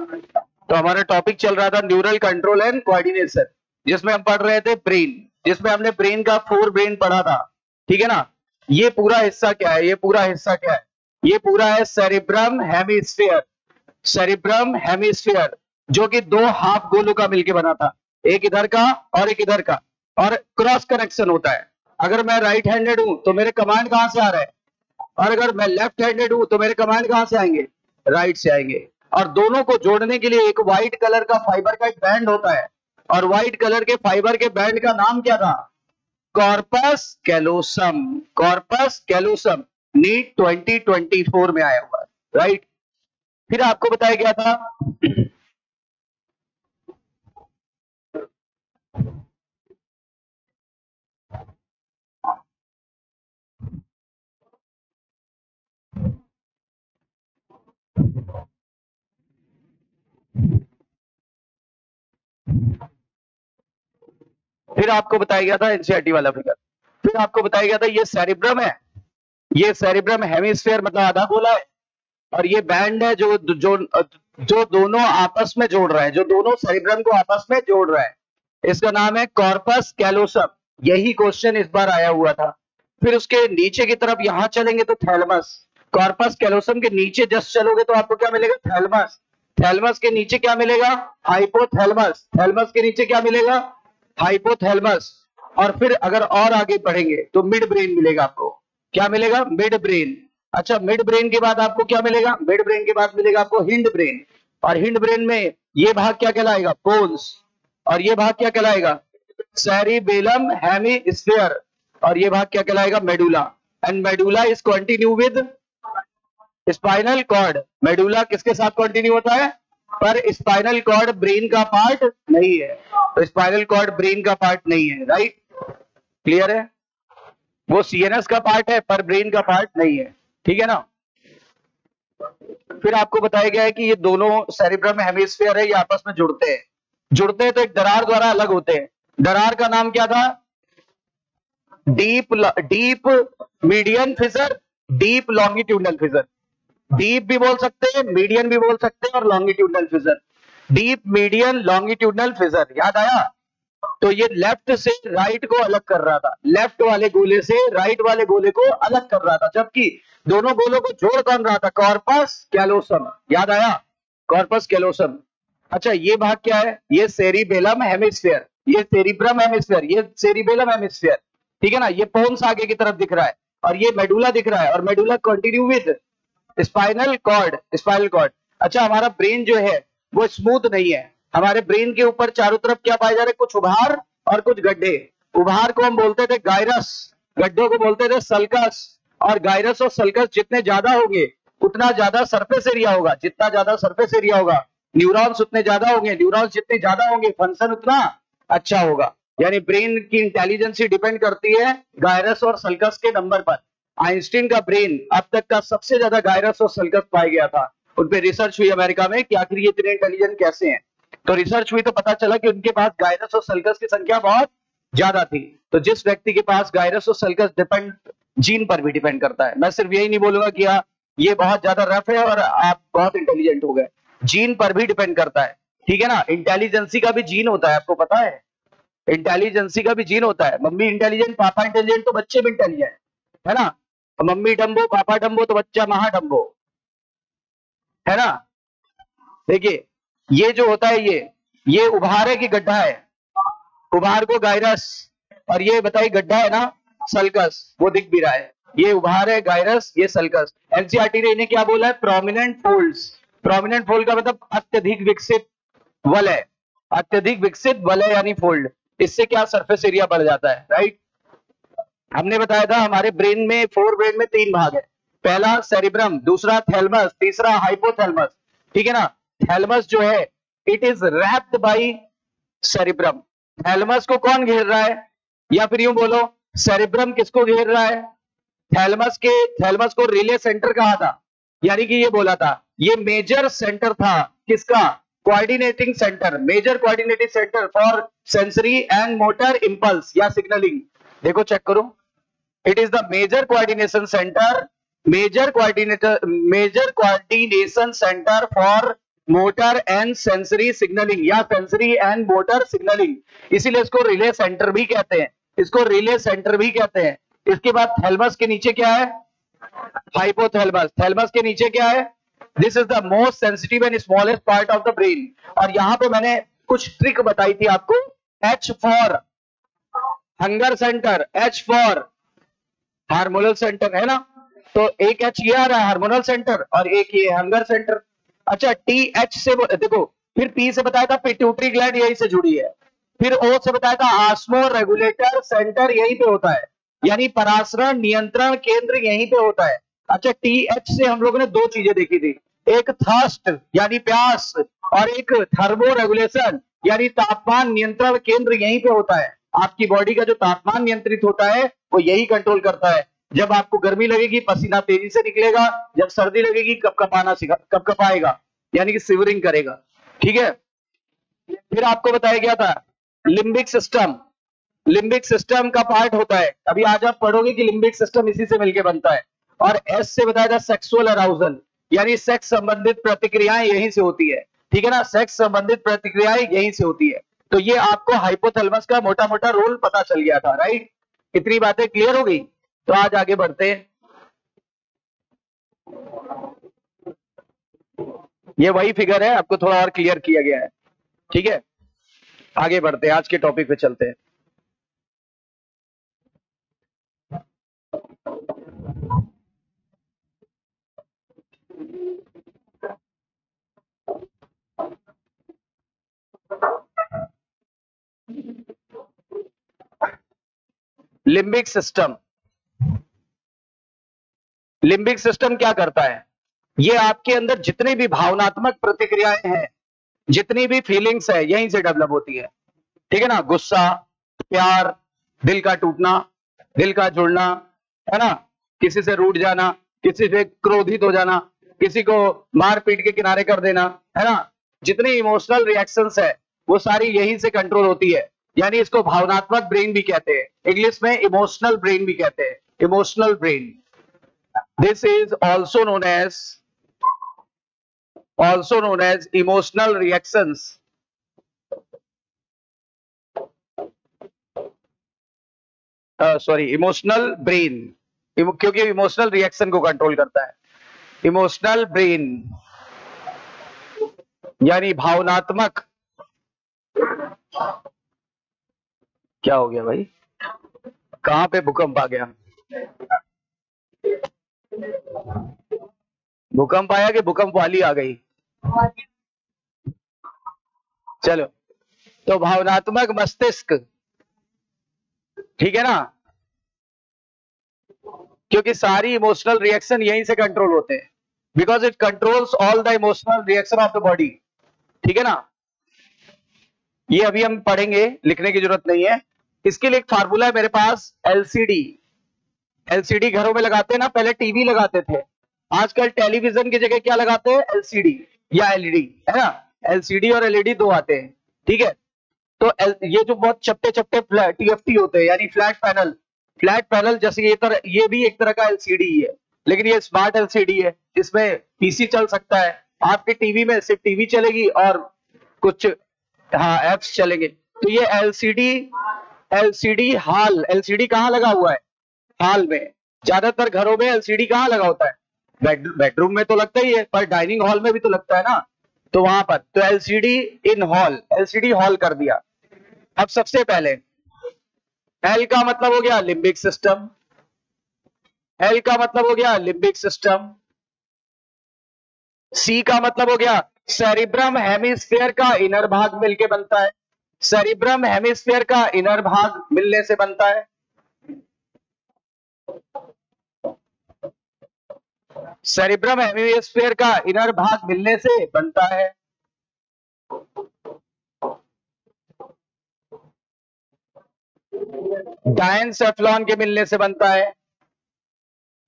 तो हमारा टॉपिक चल रहा था न्यूरल कंट्रोल एंड कोऑर्डिनेशन, जिसमें हम पढ़ रहे थे ब्रेन, जिसमें हमने ब्रेन का 4 ब्रेन पढ़ा था, ठीक है ना। ये पूरा हिस्सा क्या है, ये पूरा हिस्सा क्या है, ये पूरा है सेरिब्रम हेमिस्फीयर, सेरिब्रम हेमिस्फीयर, जो कि 2 हाफ गोलों का मिलके बना था, एक इधर का और एक इधर का, और क्रॉस कनेक्शन होता है। अगर मैं राइट हैंडेड हूं तो मेरे कमांड कहां से आ रहे हैं, और अगर मैं लेफ्ट हैंडेड हूं तो मेरे कमांड कहां से आएंगे, राइट से आएंगे। और दोनों को जोड़ने के लिए एक व्हाइट कलर का फाइबर का एक बैंड होता है, और व्हाइट कलर के फाइबर के बैंड का नाम क्या था, corpus callosum, corpus callosum. NEET 2024 में आया हुआ, राइट। फिर आपको बताया गया था फिर आपको बताया गया था एनसीईआरटी वाला फिगर, फिर आपको बताया गया था ये सेरिब्रम है, ये सेरिब्रम हेमिस्फीयर मतलब आधा गोला है, और ये बैंड है जो जो जो दोनों आपस में जोड़ रहा है, जो दोनों सेरिब्रम को आपस में जोड़ रहा है, इसका नाम है कॉर्पस कैलोसम। यही क्वेश्चन इस बार आया हुआ था। फिर उसके नीचे की तरफ यहां चलेंगे तो थैलमस, कॉर्पस कैलोसम के नीचे जस्ट चलोगे तो आपको क्या मिलेगा, थैलमस, थैलमस के नीचे क्या मिलेगा, हाइपोथैलमस, थैलमस के नीचे क्या मिलेगा, हाइपोथैलमस। और फिर अगर और आगे बढ़ेंगे तो मिड ब्रेन मिलेगा आपको, क्या मिलेगा, मिड ब्रेन। अच्छा, मिड ब्रेन के बाद आपको क्या मिलेगा, मिड ब्रेन के बाद मिलेगा आपको हिंड ब्रेन, और हिंड ब्रेन में ये भाग क्या कहलाएगा, पोन्स, और ये भाग क्या कहलाएगा, सेरिबेलम हेमिस्फीयर, और ये भाग क्या कहलाएगा, medulla. And medulla is continue with spinal cord. Medulla किसके साथ कंटिन्यू होता है, पर स्पाइनल कॉर्ड ब्रेन का पार्ट नहीं है, तो स्पाइनल कॉर्ड ब्रेन का पार्ट नहीं है, राइट, क्लियर है। वो सीएनएस का पार्ट है पर ब्रेन का पार्ट नहीं है, ठीक है ना। फिर आपको बताया गया है कि ये दोनों सेरिब्रम हेमिस्फीयर है, ये आपस में जुड़ते हैं, जुड़ते हैं तो एक दरार द्वारा अलग होते हैं। दरार का नाम क्या था, deep median फिजर, deep longitudinal फिजर। Deep भी बोल सकते हैं, मीडियन भी बोल सकते हैं, और लॉन्गिट्यूडनल फिजर, डीप मीडियन लॉन्गिट्यूडनल फिजर, याद आया। तो ये लेफ्ट से राइट को अलग कर रहा था, लेफ्ट वाले गोले से राइट वाले गोले को अलग कर रहा था, जबकि दोनों गोलों को जोड़ कौन रहा था, कॉर्पस कैलोसम, याद आया, कॉर्पस कैलोसम। अच्छा, ये भाग क्या है, ये सेरिबेलम हेमिस्फीयर, ये सेरिब्रम हेमिस्फीयर, ये सेरिबेलम हेमिस्फीयर, ठीक है ना। ये पोन्स आगे की तरफ दिख रहा है, और ये मेडुला दिख रहा है, और medulla continue with spinal cord, spinal cord. अच्छा, हमारा ब्रेन जो है वो स्मूथ नहीं है, हमारे ब्रेन के ऊपर चारों तरफ क्या पाए जा रहे, कुछ उभार और कुछ गड्ढे। उभार को हम बोलते थे गायरस, गड्ढों को बोलते थे सल्कस, और गायरस और सल्कस जितने ज्यादा होंगे उतना ज्यादा सरफेस एरिया होगा, जितना ज्यादा सरफेस एरिया होगा न्यूरॉन्स उतने ज्यादा होंगे, न्यूरॉन्स जितने ज्यादा होंगे फंक्शन उतना अच्छा होगा। यानी ब्रेन की इंटेलिजेंस डिपेंड करती है गायरस और सल्कस के नंबर पर। आइंस्टीन का ब्रेन अब तक का सबसे ज्यादा गायरस और सल्कस पाया गया था, उन पे रिसर्च हुई अमेरिका में कि आखिर ये इतने इंटेलिजेंट कैसे हैं। तो रिसर्च हुई तो पता चला कि उनके पास गायरस और सल्कस की संख्या बहुत ज्यादा थी। तो जिस व्यक्ति के पास गायरस और सल्कस डिपेंड जीन पर भी डिपेंड करता है। मैं सिर्फ यही नहीं बोलूंगा कि हाँ ये बहुत ज्यादा रफ है और आप बहुत इंटेलिजेंट हो गए, जीन पर भी डिपेंड करता है, ठीक है ना। इंटेलिजेंसी का भी जीन होता है, आपको पता है, इंटेलिजेंसी का भी जीन होता है। मम्मी इंटेलिजेंट पापा इंटेलिजेंट तो बच्चे भी इंटेलिजेंट, है ना। मम्मी डम्बो पापा डम्बो तो बच्चा महा डम्बो, है ना। देखिए ये जो होता है ये उभार है कि गड्ढा है, उभार को गायरस, और ये बताइए गड्ढा है ना सल्कस, वो दिख भी रहा है, ये उभार है गायरस, ये सल्कस। एनसीईआरटी ने इन्हें क्या बोला है, प्रोमिनेंट फोल्ड्स। प्रोमिनेंट फोल्ड का मतलब अत्यधिक विकसित वलय, अत्यधिक विकसित वलय यानी फोल्ड। इससे क्या सरफेस एरिया बढ़ जाता है, राइट। हमने बताया था हमारे ब्रेन में 4 ब्रेन में 3 भाग है, पहला सेरिब्रम, दूसरा थैलमस, तीसरा हाइपोथैलमस, ठीक है ना। थैलमस जो है it is wrapped by cerebrum. Thalamus को कौन घेर रहा है, या फिर यूं बोलो सेरिब्रम किसको घेर रहा है, थैलमस को रिले सेंटर कहा था, यानी कि ये बोला था ये मेजर सेंटर था किसका, coordinating centre, major coordinating centre for sensory and motor impulse या सिग्नलिंग। देखो चेक करो, it is the major coordination centre, major coordination centre for motor and sensory signalling या सेंसरी एंड मोटर सिग्नलिंग, इसीलिए इसको relay centre भी कहते हैं, इसको रिले सेंटर भी कहते हैं। इसके बाद थैलमस के नीचे क्या है? हाइपोथैलेमस। थैलमस के नीचे क्या है? This is the most sensitive and smallest part of the brain. और यहां पे मैंने कुछ ट्रिक बताई थी आपको। H for hunger centre, H for hormonal centre, है ना? तो एक H ये आ रहा है हार्मोनल सेंटर और एक ये हंगर सेंटर। अच्छा, TH से देखो, फिर P से बताया था पिट्यूटरी ग्लैंड, यही से जुड़ी है। फिर O से बताया था ऑस्मो रेगुलेटर सेंटर, यहीं पे होता है, यानी परासरण नियंत्रण केंद्र यहीं पे होता है। अच्छा, TH से हम लोगों ने दो चीजें देखी थी, एक थर्स्ट यानी प्यास और एक थर्मो रेगुलेशन यानी तापमान नियंत्रण केंद्र यहीं पे होता है। आपकी बॉडी का जो तापमान नियंत्रित होता है वो यही कंट्रोल करता है। जब आपको गर्मी लगेगी पसीना तेजी से निकलेगा, जब सर्दी लगेगी कपकपाएगा यानी कि सिवरिंग करेगा। ठीक है। फिर आपको बताया गया था लिम्बिक सिस्टम, लिम्बिक सिस्टम का पार्ट होता है। अभी आज आप पढ़ोगे कि लिम्बिक सिस्टम इसी से मिलकर बनता है। और एस से बताया था सेक्सुअल अराउजल यानी सेक्स संबंधित प्रतिक्रियाएं यहीं से होती है। ठीक है ना, सेक्स संबंधित प्रतिक्रियाएं यहीं से होती है। तो ये आपको हाइपोथैलेमस का मोटा मोटा रोल पता चल गया था, राइट? इतनी बातें क्लियर हो गई। तो आज आगे बढ़ते हैं। ये वही फिगर है, आपको थोड़ा और क्लियर किया गया है। ठीक है, आगे बढ़ते हैं, आज के टॉपिक पे चलते हैं। लिम्बिक सिस्टम, लिम्बिक सिस्टम क्या करता है? ये आपके अंदर जितनी भी भावनात्मक प्रतिक्रियाएं हैं, जितनी भी फीलिंग्स है, यहीं से डेवलप होती है। ठीक है ना, गुस्सा, प्यार, दिल का टूटना, दिल का जुड़ना, है ना, किसी से रूठ जाना, किसी से क्रोधित हो जाना, किसी को मार पीट के किनारे कर देना, है ना, जितनी इमोशनल रिएक्शंस है वो सारी यहीं से कंट्रोल होती है। यानी इसको भावनात्मक ब्रेन भी कहते हैं, इंग्लिश में इमोशनल ब्रेन भी कहते हैं, emotional brain. This is also known as emotional reactions. Sorry, emotional brain, क्योंकि इमोशनल रिएक्शन को कंट्रोल करता है। इमोशनल ब्रेन यानी भावनात्मक। क्या हो गया भाई, कहां पे भूकंप आ गया? भूकंप आया कि भूकंप वाली आ गई? चलो, तो भावनात्मक मस्तिष्क, ठीक है ना, क्योंकि सारी इमोशनल रिएक्शन यहीं से कंट्रोल होते हैं, because it controls all the emotional reaction of the body. ठीक है ना, ये अभी हम पढ़ेंगे, लिखने की जरूरत नहीं है। इसके लिए एक फार्मूला है मेरे पास, एलसीडी। एलसीडी घरों में लगाते हैं ना, पहले टीवी लगाते थे, आजकल टेलीविजन की जगह क्या लगाते हैं? एलसीडी या एलईडी, है ना। एलसीडी और एलईडी दो आते हैं। ठीक है, तो ये जो बहुत चपटे चपटे टीएफटी होते हैं यानी फ्लैट पैनल, फ्लैट पैनल जैसे ये भी एक तरह का एलसीडी ही है, लेकिन ये स्मार्ट एलसीडी है, इसमें पीसी चल सकता है। आपके टीवी में सिर्फ टीवी चलेगी और कुछ एप्स चलेंगे। तो ये एलसीडी, एलसीडी हॉल, एलसीडी कहाँ लगा हुआ है? हॉल में। ज्यादातर घरों में एलसीडी कहाँ लगा होता है? बेडरूम में तो लगता ही है, पर डाइनिंग हॉल में भी तो लगता है ना, तो वहां पर। तो एलसीडी इन हॉल, एलसीडी हॉल कर दिया। अब सबसे पहले एल का मतलब हो गया लिम्बिक सिस्टम, एल का मतलब हो गया लिम्बिक सिस्टम। सी का मतलब हो गया सेरिब्रम हेमिस्फीयर का इनर भाग मिलके बनता है, सेरिब्रम हेमिस्फीयर का इनर भाग मिलने से बनता है। सेरिब्रम हेमिस्फीयर का इनर भाग मिलने से बनता है। डायनसेफ्लॉन के मिलने से बनता है,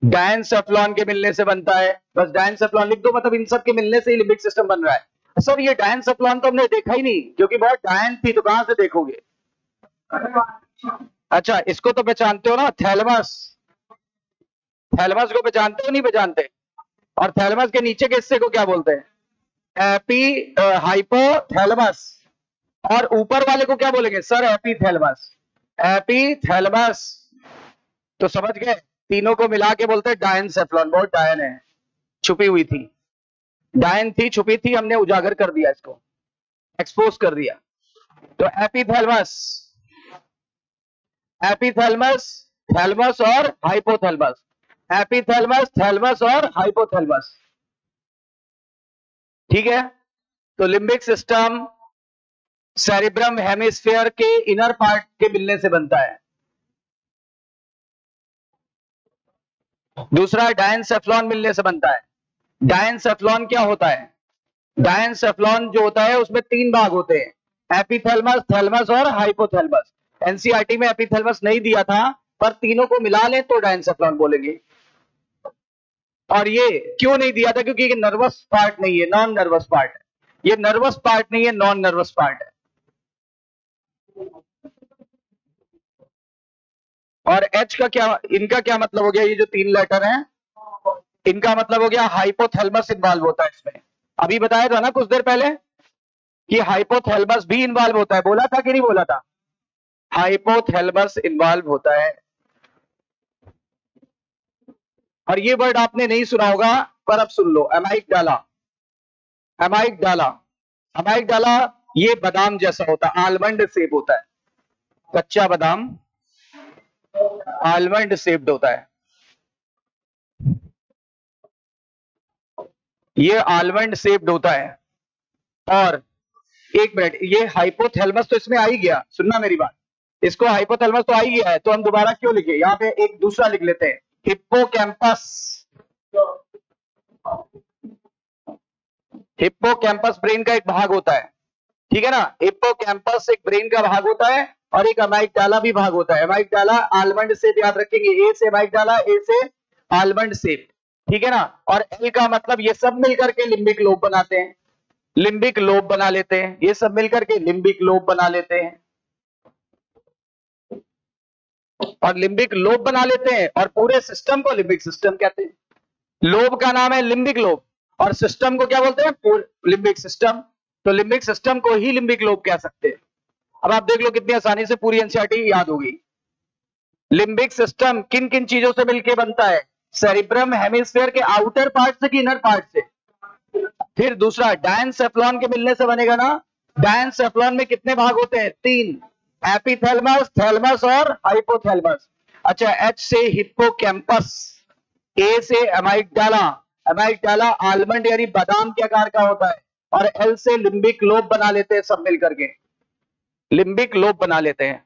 डायनसेफ्लॉन के मिलने से बनता है। बस डायनसेफ्लॉन लिख दो, मतलब इन सब के मिलने से ही लिम्बिक सिस्टम बन रहा है। सर ये डायनसेफ्लॉन तो हमने देखा ही नहीं, क्योंकि बहुत डायन थी, तो कहां से देखोगे? अच्छा, इसको तो पहचानते हो ना, थैलमस, थैलमस को पहचानते हो नहीं पहचानते? और थैलमस के नीचे के हिस्से को क्या बोलते हैं? एपी हाइपोथैलेमस, और ऊपर वाले को क्या बोलेंगे सर? एपीथैलेमस। एपीथैलेमस, तो समझ गए, तीनों को मिला के बोलते हैं डायनसेफ्लॉन। बहुत डायन है, छुपी हुई थी, डायन थी, छुपी थी, हमने उजागर कर दिया, इसको एक्सपोज कर दिया। तो एपीथैलेमस, एपीथैलेमस, थैलेमस और हाइपोथैलेमस, एपीथैलेमस, थैलेमस और हाइपोथैलेमस। ठीक है, तो लिम्बिक सिस्टम सेरिब्रम हेमिस्फीयर के इनर पार्ट के मिलने से बनता है। दूसरा डायनसेफ्लॉन मिलने से बनता है। डायनसेफ्लॉन क्या होता है? डायनसेफ्लॉन जो होता है उसमें तीन भाग होते हैं, एपीथैलेमस, थैलेमस और हाइपोथैलेमस। एनसीईआरटी में एपीथैलेमस नहीं दिया था, पर तीनों को मिला लें तो डायनसेफ्लॉन बोलेंगे। और ये क्यों नहीं दिया था? क्योंकि ये नर्वस पार्ट नहीं है, नॉन नर्वस पार्ट है। ये नर्वस पार्ट नहीं है, नॉन नर्वस पार्ट है। और एच का क्या, इनका क्या मतलब हो गया? ये जो तीन लेटर हैं, इनका मतलब हो गया हाइपोथैलेमस इन्वॉल्व होता है इसमें। अभी बताया था ना कुछ देर पहले कि हाइपोथैलेमस भी इन्वॉल्व होता है, बोला था कि नहीं बोला था? हाइपोथैलेमस इन्वॉल्व होता है। और ये वर्ड आपने नहीं सुना होगा, पर अब सुन लो, एमाइगडाला। एमाइगडाला, एमाइगडाला ये बादाम जैसा होता है, आलमंड शेप होता है, कच्चा बादाम आलमंड शेप्ड होता है। ये आलमंड शेप्ड होता है। और एक मिनट, ये हाइपोथैलेमस तो इसमें आ ही गया, सुनना मेरी बात, इसको हाइपोथैलेमस तो आ ही गया है, तो हम दोबारा क्यों लिखे? यहाँ पे एक दूसरा लिख लेते हैं, हिप्पोकैम्पस। हिप्पोकैम्पस ब्रेन का एक भाग होता है, ठीक है ना? हिप्पोकैम्पस एक ब्रेन का भाग होता है, और एक अमाइगडाला भी भाग होता है। अमाइगडाला आलमंड शेप, याद रखेंगे, ए से अमाइगडाला, ए से आलमंड शेप, ठीक है ना? और एल का मतलब ये सब मिलकर के लिम्बिक लोब बनाते हैं, लिम्बिक लोब बना लेते हैं, ये सब मिलकर के लिम्बिक लोब बना लेते हैं, और लिम्बिक लोब बना लेते हैं, और पूरे सिस्टम को लिम्बिक सिस्टम कहते हैं। लोब का नाम है लिम्बिक लोब, और सिस्टम को क्या बोलते हैं? Limbic system. तो लिम्बिक सिस्टम को ही लिम्बिक लोब कह सकते हैं। अब आप देख लो कितनी आसानी से पूरी एनसीईआरटी याद होगी। लिम्बिक सिस्टम किन किन चीजों से मिलकर बनता है? सेरिब्रम हेमिस्फीयर के आउटर पार्ट से कि इनर पार्ट से? फिर दूसरा डायनसेफ्लॉन के मिलने से बनेगा ना। डायनसेफ्लॉन में कितने भाग होते हैं? तीन, एपीथैलेमस, थैलेमस और हाइपोथैलेमस। अच्छा, एच से हिप्पोकैम्पस, ए से अमाइगडाला, अमाइगडाला आलमंड यानी बादाम के आकार का होता है, और एल से लिम्बिक लोब बना लेते हैं, सब मिलकर के लिम्बिक लोब बना लेते हैं।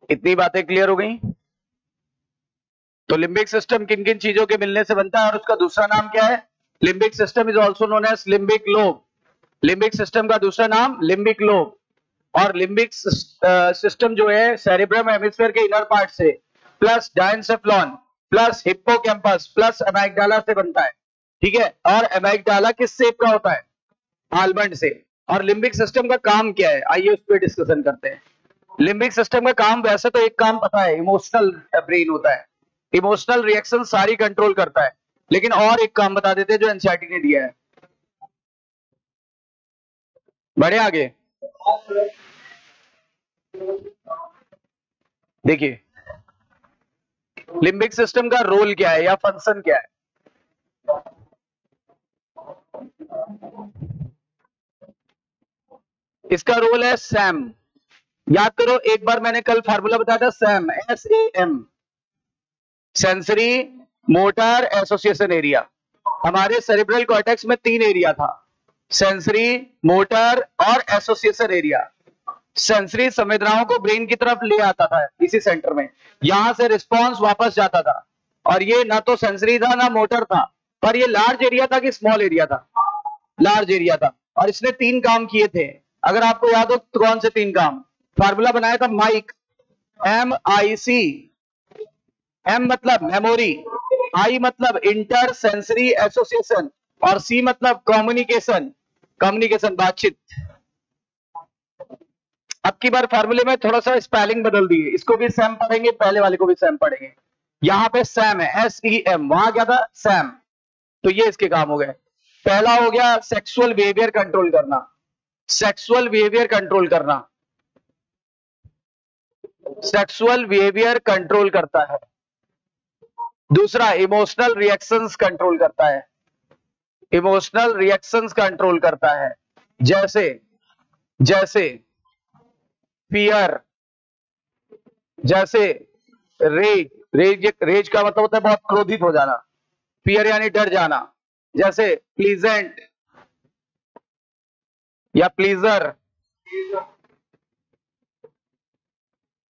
इतनी बातें क्लियर हो गई? तो लिम्बिक सिस्टम किन किन चीजों के मिलने से बनता है, और उसका दूसरा नाम क्या है? Limbic system is also known as limbic lobe. Limbic system का दूसरा नाम लिम्बिक लोब। और लिम्बिक सिस्टम जो है सेरेब्रम हेमिस्फीयर के इनर पार्ट से plus diencephalon plus hippocampus plus amygdala से बनता है, ठीक है। और एमाइगडाला किस शेप का होता है? आलमंड से। और लिम्बिक सिस्टम का काम क्या है, आइए उस पर डिस्कशन करते हैं। लिम्बिक सिस्टम का काम, वैसे तो एक काम पता है, इमोशनल ब्रेन होता है, इमोशनल रिएक्शन सारी कंट्रोल करता है, लेकिन और एक काम बता देते हैं जो एनसीईआरटी ने दिया है। बढ़े आगे, देखिए लिम्बिक सिस्टम का रोल क्या है या फंक्शन क्या है। इसका रोल है सैम। याद करो, एक बार मैंने कल फार्मूला बताया था, Sam, SAM, sensory motor association area. हमारे सेरेब्रल कॉर्टेक्स में 3 एरिया था, सेंसरी, मोटर और एसोसिएशन एरिया। सेंसरी संवेदनाओं को ब्रेन की तरफ ले आता था इसी सेंटर में, यहां से रिस्पांस वापस जाता था। और ये ना तो सेंसरी था ना मोटर था, पर ये लार्ज एरिया था कि स्मॉल एरिया था? लार्ज एरिया था। और इसने 3 काम किए थे, अगर आपको याद हो तो कौन से 3 काम? फार्मूला बनाया था माइक, MIC। M मतलब मेमोरी, I मतलब इंटर सेंसरी एसोसिएशन, और C मतलब कम्युनिकेशन, कम्युनिकेशन बातचीत। अब की बार फार्मूले में थोड़ा सा स्पेलिंग बदल दी है, इसको भी सैम पढ़ेंगे, पहले वाले को भी सैम पढ़ेंगे। यहां पे सैम है, SEM, वहां क्या था? सैम। तो ये इसके काम हो गए। पहला हो गया सेक्सुअल बिहेवियर कंट्रोल करना, सेक्सुअल बिहेवियर कंट्रोल करना, सेक्सुअल बिहेवियर कंट्रोल करता है। दूसरा इमोशनल रिएक्शंस कंट्रोल करता है, इमोशनल रिएक्शंस कंट्रोल करता है, जैसे जैसे फियर, जैसे रेज, रेज का मतलब होता है बहुत क्रोधित हो जाना, फियर यानी डर जाना, जैसे प्लीजेंट या प्लीजर,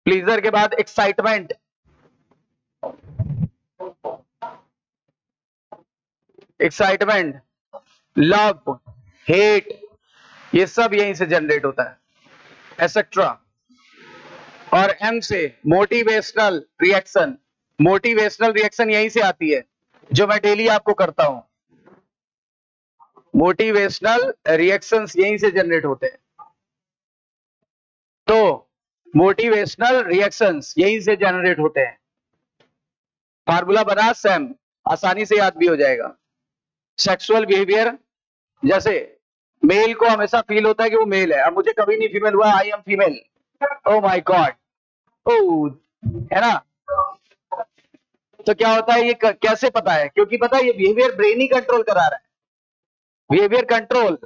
प्लीजर के बाद एक्साइटमेंट, एक्साइटमेंट, लव, हेट, ये सब यहीं से जनरेट होता है, एसेट्रा। और M से मोटिवेशनल रिएक्शन, मोटिवेशनल रिएक्शन यहीं से आती है, जो मैं डेली आपको करता हूं। मोटिवेशनल रिएक्शंस यहीं से जनरेट होते हैं। तो मोटिवेशनल रिएक्शंस यहीं से जनरेट होते हैं। फार्मूला बना सैम, आसानी से याद भी हो जाएगा। सेक्सुअल बिहेवियर, जैसे मेल को हमेशा फील होता है कि वो मेल है, अब मुझे कभी नहीं फीमेल हुआ, I am female, oh my God, oh, है ना। तो क्या होता है, ये कैसे पता है? क्योंकि पता है ये बिहेवियर ब्रेन ही कंट्रोल करा रहा है, बिहेवियर कंट्रोल।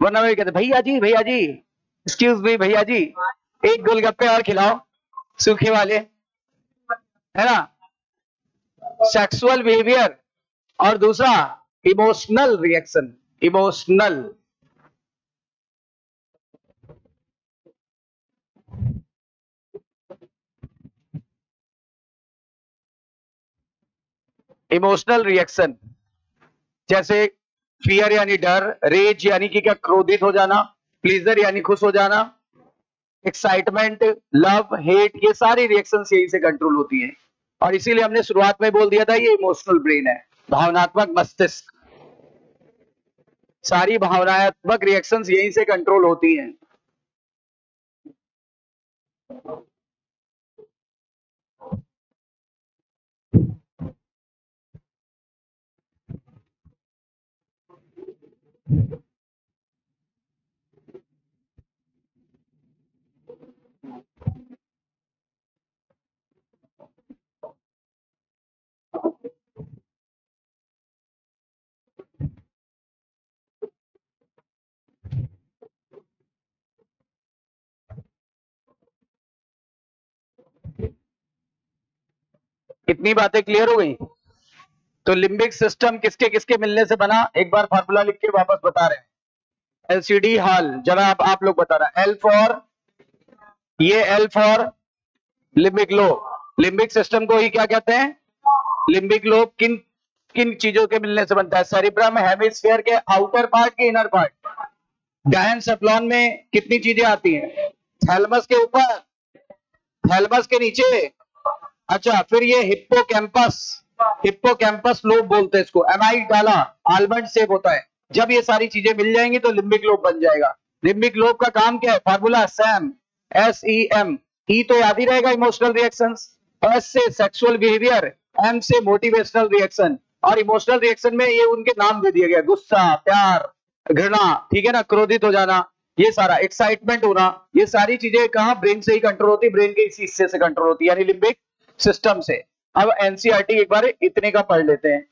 वरना मैं कहते भैया जी एक्सक्यूज मी भैया जी, एक गोलगप्पे और खिलाओ सूखे वाले, है ना। Sexual behaviour. और दूसरा emotional reaction, emotional, emotional reaction, जैसे फियर यानी डर, रेज यानी कि क्या, क्रोधित हो जाना, प्लीजर यानी खुश हो जाना, एक्साइटमेंट, लव, हेट, ये सारी रिएक्शंस यहीं से कंट्रोल होती हैं। और इसीलिए हमने शुरुआत में बोल दिया था ये इमोशनल ब्रेन है, भावनात्मक मस्तिष्क। सारी भावनात्मक रिएक्शंस यहीं से कंट्रोल होती हैं। कितनी बातें क्लियर हो गई? तो लिम्बिक सिस्टम किसके किसके मिलने से बना, एक बार फार्मूला लिख के वापस बता रहे हैं। LCD हॉल, जरा आप लोग बता रहे हैं। L फॉर, ये L for limbic lobe. Limbic system को ही क्या कहते हैं? Limbic lobe. किन किन चीजों के मिलने से बनता है? सेरिब्रम हेमिस्फीयर के आउटर पार्ट के इनर पार्ट? डायनसेफ्लॉन में कितनी चीजें आती हैं? थैलमस के ऊपर, थैलमस के नीचे, अच्छा फिर ये हिप्पोकैम्पस, हिप्पोकैम्पस लोब बोलते हैं इसको, एमाइड डाला, आलमंड शेप होता है। जब ये सारी चीजें मिल जाएंगी तो लिम्बिक लोब बन जाएगा। लिम्बिक लोब का काम क्या है? Formula Sam, SEM। ई तो याद ही रहेगा, इमोशनल रिएक्शंस। S से सेक्सुअल बिहेवियर, M से मोटिवेशनल रिएक्शन। और इमोशनल रिएक्शन में ये उनके नाम दे दिए गए, गुस्सा, प्यार, घृणा, ठीक है ना, क्रोधित हो जाना, ये सारा एक्साइटमेंट होना, ये सारी चीजें कहाँ? ब्रेन से ही कंट्रोल होती है, ब्रेन के इसी हिस्से से कंट्रोल होती है, यानी लिम्बिक सिस्टम से। अब एनसीईआरटी एक बार इतने का पढ़ लेते हैं।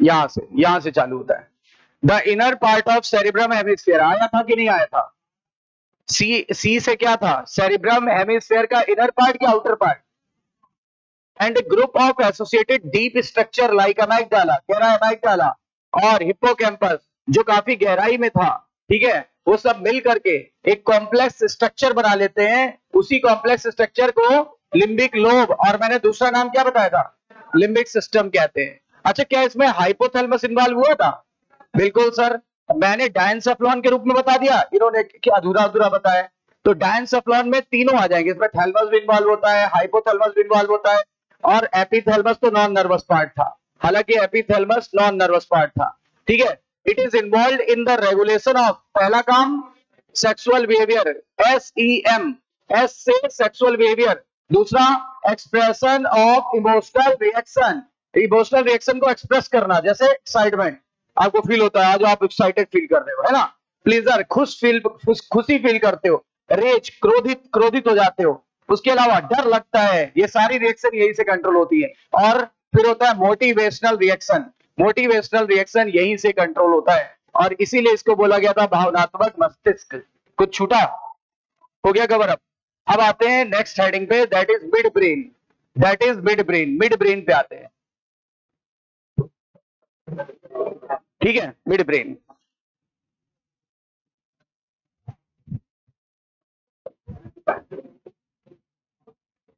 यहां से चालू होता है। The inner part of cerebrum hemisphere, आया था कि नहीं आया था? सी से क्या था? सेरिब्रम हेमिस्फीयर का इनर पार्ट क्या outer part? And group of associated deep structure like amygdala, कह रहा है अमाइगडाला और हिप्पोकैम्पस, जो काफी गहराई में था, ठीक है, वो सब मिल करके एक कॉम्प्लेक्स स्ट्रक्चर बना लेते हैं। उसी कॉम्प्लेक्स स्ट्रक्चर को लिम्बिक लोब, और मैंने दूसरा नाम क्या बताया था? लिम्बिक सिस्टम कहते हैं। अच्छा, क्या इसमें हाइपोथैलेमस इन्वॉल्व हुआ था? बिल्कुल सर, मैंने डायनसेफ्लॉन के रूप में बता दिया, इन्होंने क्या अधूरा अधूरा बताया। तो डायनसेफ्लॉन में तीनों आ जाएंगे, इसमें थैलेमस भी इन्वॉल्व होता है, हाइपोथैलेमस भी इन्वॉल्व होता है, और एपिथैलेमस तो नॉन नर्वस पार्ट था, हालांकि एपिथैलेमस नॉन नर्वस पार्ट था, ठीक है। It is involve in the regulation of, पहला काम सेक्सुअल बिहेवियर, SEM, S से सेक्सुअल बिहेवियर। दूसरा expression of emotional reaction, emotional reaction को एक्सप्रेस करना, जैसे एक्साइटमेंट, आपको फील होता है आज आप एक्साइटेड फील कर रहे हो, है ना, प्लीजर, खुशी फील करते हो, रेज, क्रोधित हो जाते हो, उसके अलावा डर लगता है, ये सारी रिएक्शन यही से कंट्रोल होती है। और फिर होता है मोटिवेशनल रिएक्शन, मोटिवेशनल रिएक्शन यहीं से कंट्रोल होता है, और इसीलिए इसको बोला गया था भावनात्मक मस्तिष्क। कुछ छूटा? हो गया कवर अप। अब आते हैं नेक्स्ट हेडिंग पे, that is mid brain, that is mid brain, mid brain पे आते हैं, ठीक है, मिड ब्रेन।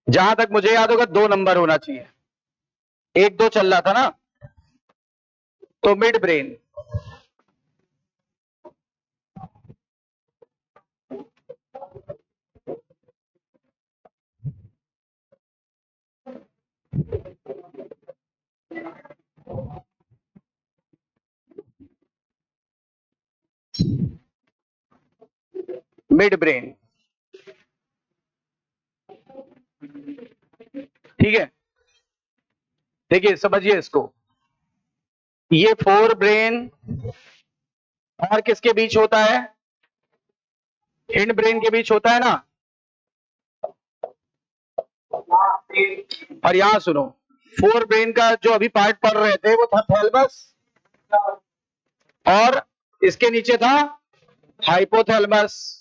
जहां तक मुझे याद होगा 2 नंबर होना चाहिए, 1-2 चल रहा था ना, तो मिड ब्रेन। मिड ब्रेन, ठीक है, देखिए समझिए इसको, ये फोर ब्रेन और किसके बीच होता है? हिंड ब्रेन के बीच होता है ना। और यहां सुनो, फोर ब्रेन का जो अभी पार्ट पढ़ रहे थे वो था थैलेमस, और इसके नीचे था हाइपोथैलेमस,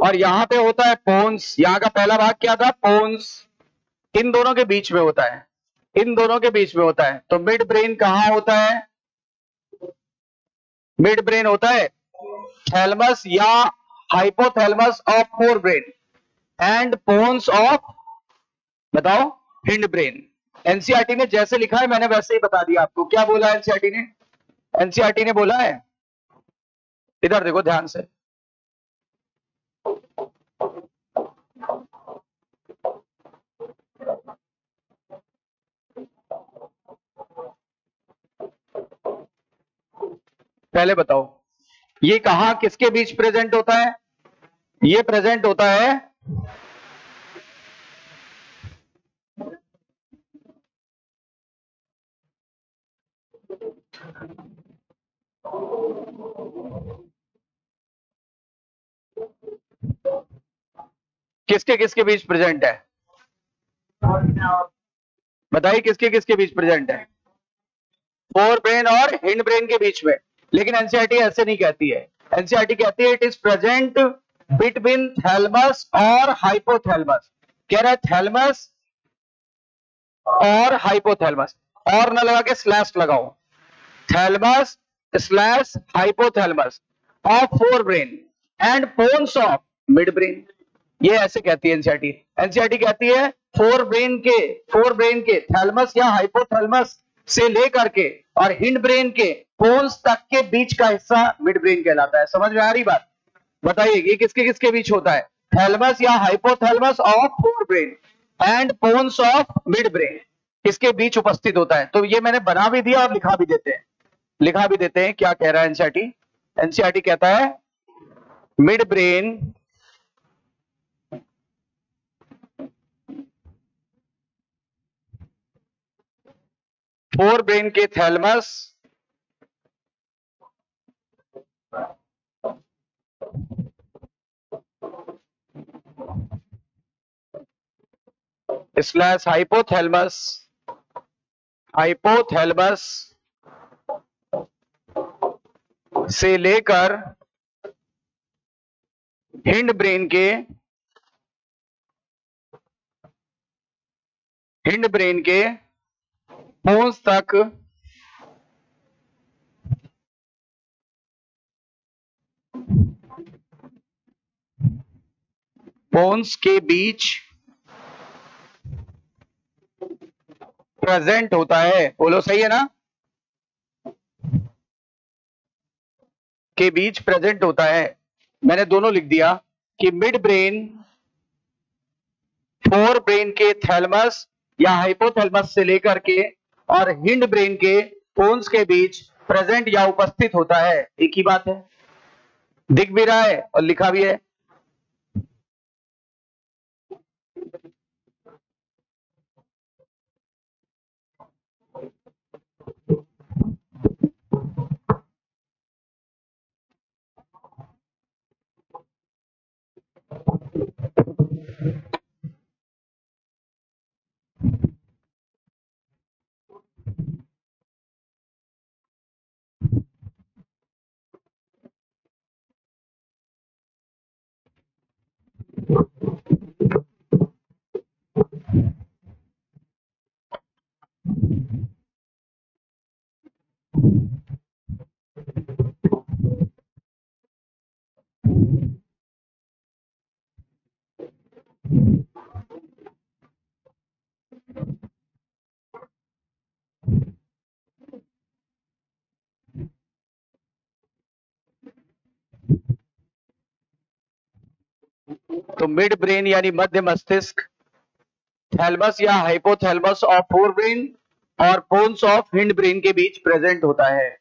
और यहां पे होता है पोन्स। यहां का पहला भाग क्या था? पोन्स। इन दोनों के बीच में होता है, इन दोनों के बीच में होता है। तो मिड ब्रेन कहां होता है? मिड ब्रेन होता है थैलेमस या hypothalamus of fore brain and pons of, बताओ, हिंड ब्रेन। एनसीईआरटी ने जैसे लिखा है मैंने वैसे ही बता दिया आपको। क्या बोला एनसीईआरटी ने? एनसीईआरटी ने बोला है, इधर देखो ध्यान से, पहले बताओ ये कहां किसके बीच प्रेजेंट होता है? ये प्रेजेंट होता है किसके किसके बीच प्रेजेंट है? बताइए किसके किसके बीच प्रेजेंट है? फोर ब्रेन और हिंड ब्रेन के बीच में। लेकिन एनसीईआरटी ऐसे नहीं कहती है, एनसीईआरटी कहती है it is present between thalamus और हाइपोथैलेमस। कह रहा है थैलेमस और हाइपोथैलेमस, और ना लगा के स्लैश लगाओ, thalamus slash hypothalamus of fore brain and pons of mid brain. ये ऐसे कहती है एनसीईआरटी। एनसीईआरटी कहती है फोर ब्रेन के थैलेमस या हाइपोथैलेमस से लेकर के और हिंड ब्रेन के पोन्स तक के बीच का हिस्सा मिड ब्रेन कहलाता है। समझ में आ रही बात? बताइए ये किसके किसके बीच होता है? थैलेमस या hypothalamus of fore brain and pons of mid brain, इसके बीच उपस्थित होता है। तो ये मैंने बना भी दिया और लिखा भी देते हैं क्या कह रहा है एनसीईआरटी। एनसीईआरटी कहता है मिड ब्रेन फोर ब्रेन के थैलेमस स्लैश हाइपोथैलेमस से लेकर हिंड ब्रेन के पोन्स तक पोन्स के बीच प्रेजेंट होता है। बोलो सही है ना? के बीच प्रेजेंट होता है। मैंने दोनों लिख दिया कि मिड ब्रेन फोर ब्रेन के थैलेमस या हाइपोथैलेमस से लेकर के और हिंड ब्रेन के पोन्स के बीच प्रेजेंट या उपस्थित होता है। एक ही बात है, दिख भी रहा है और लिखा भी है। तो मिड ब्रेन यानी मध्य मस्तिष्क, थैलेमस या हाइपोथैलेमस ऑफ फोर ब्रेन और पोन्स ऑफ हिंड ब्रेन के बीच प्रेजेंट होता है।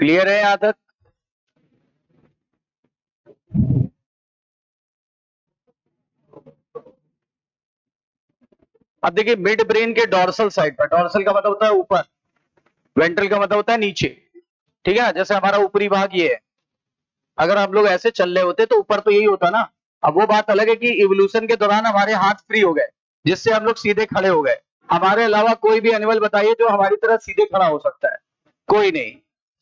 क्लियर है यहां तक? अब देखिए मिड ब्रेन के डोर्सल साइड पर, डोर्सल का मतलब होता है ऊपर, वेंट्रल का मतलब होता है नीचे। ठीक है, जैसे हमारा ऊपरी भाग ये है, अगर हम लोग ऐसे चल रहे होते तो ऊपर तो यही होता ना। अब वो बात अलग है कि इवोल्यूशन के दौरान हमारे हाथ फ्री हो गए जिससे हम लोग सीधे खड़े हो गए। हमारे अलावा कोई भी एनिमल बताइए जो हमारी तरह सीधे खड़ा हो सकता है? कोई नहीं।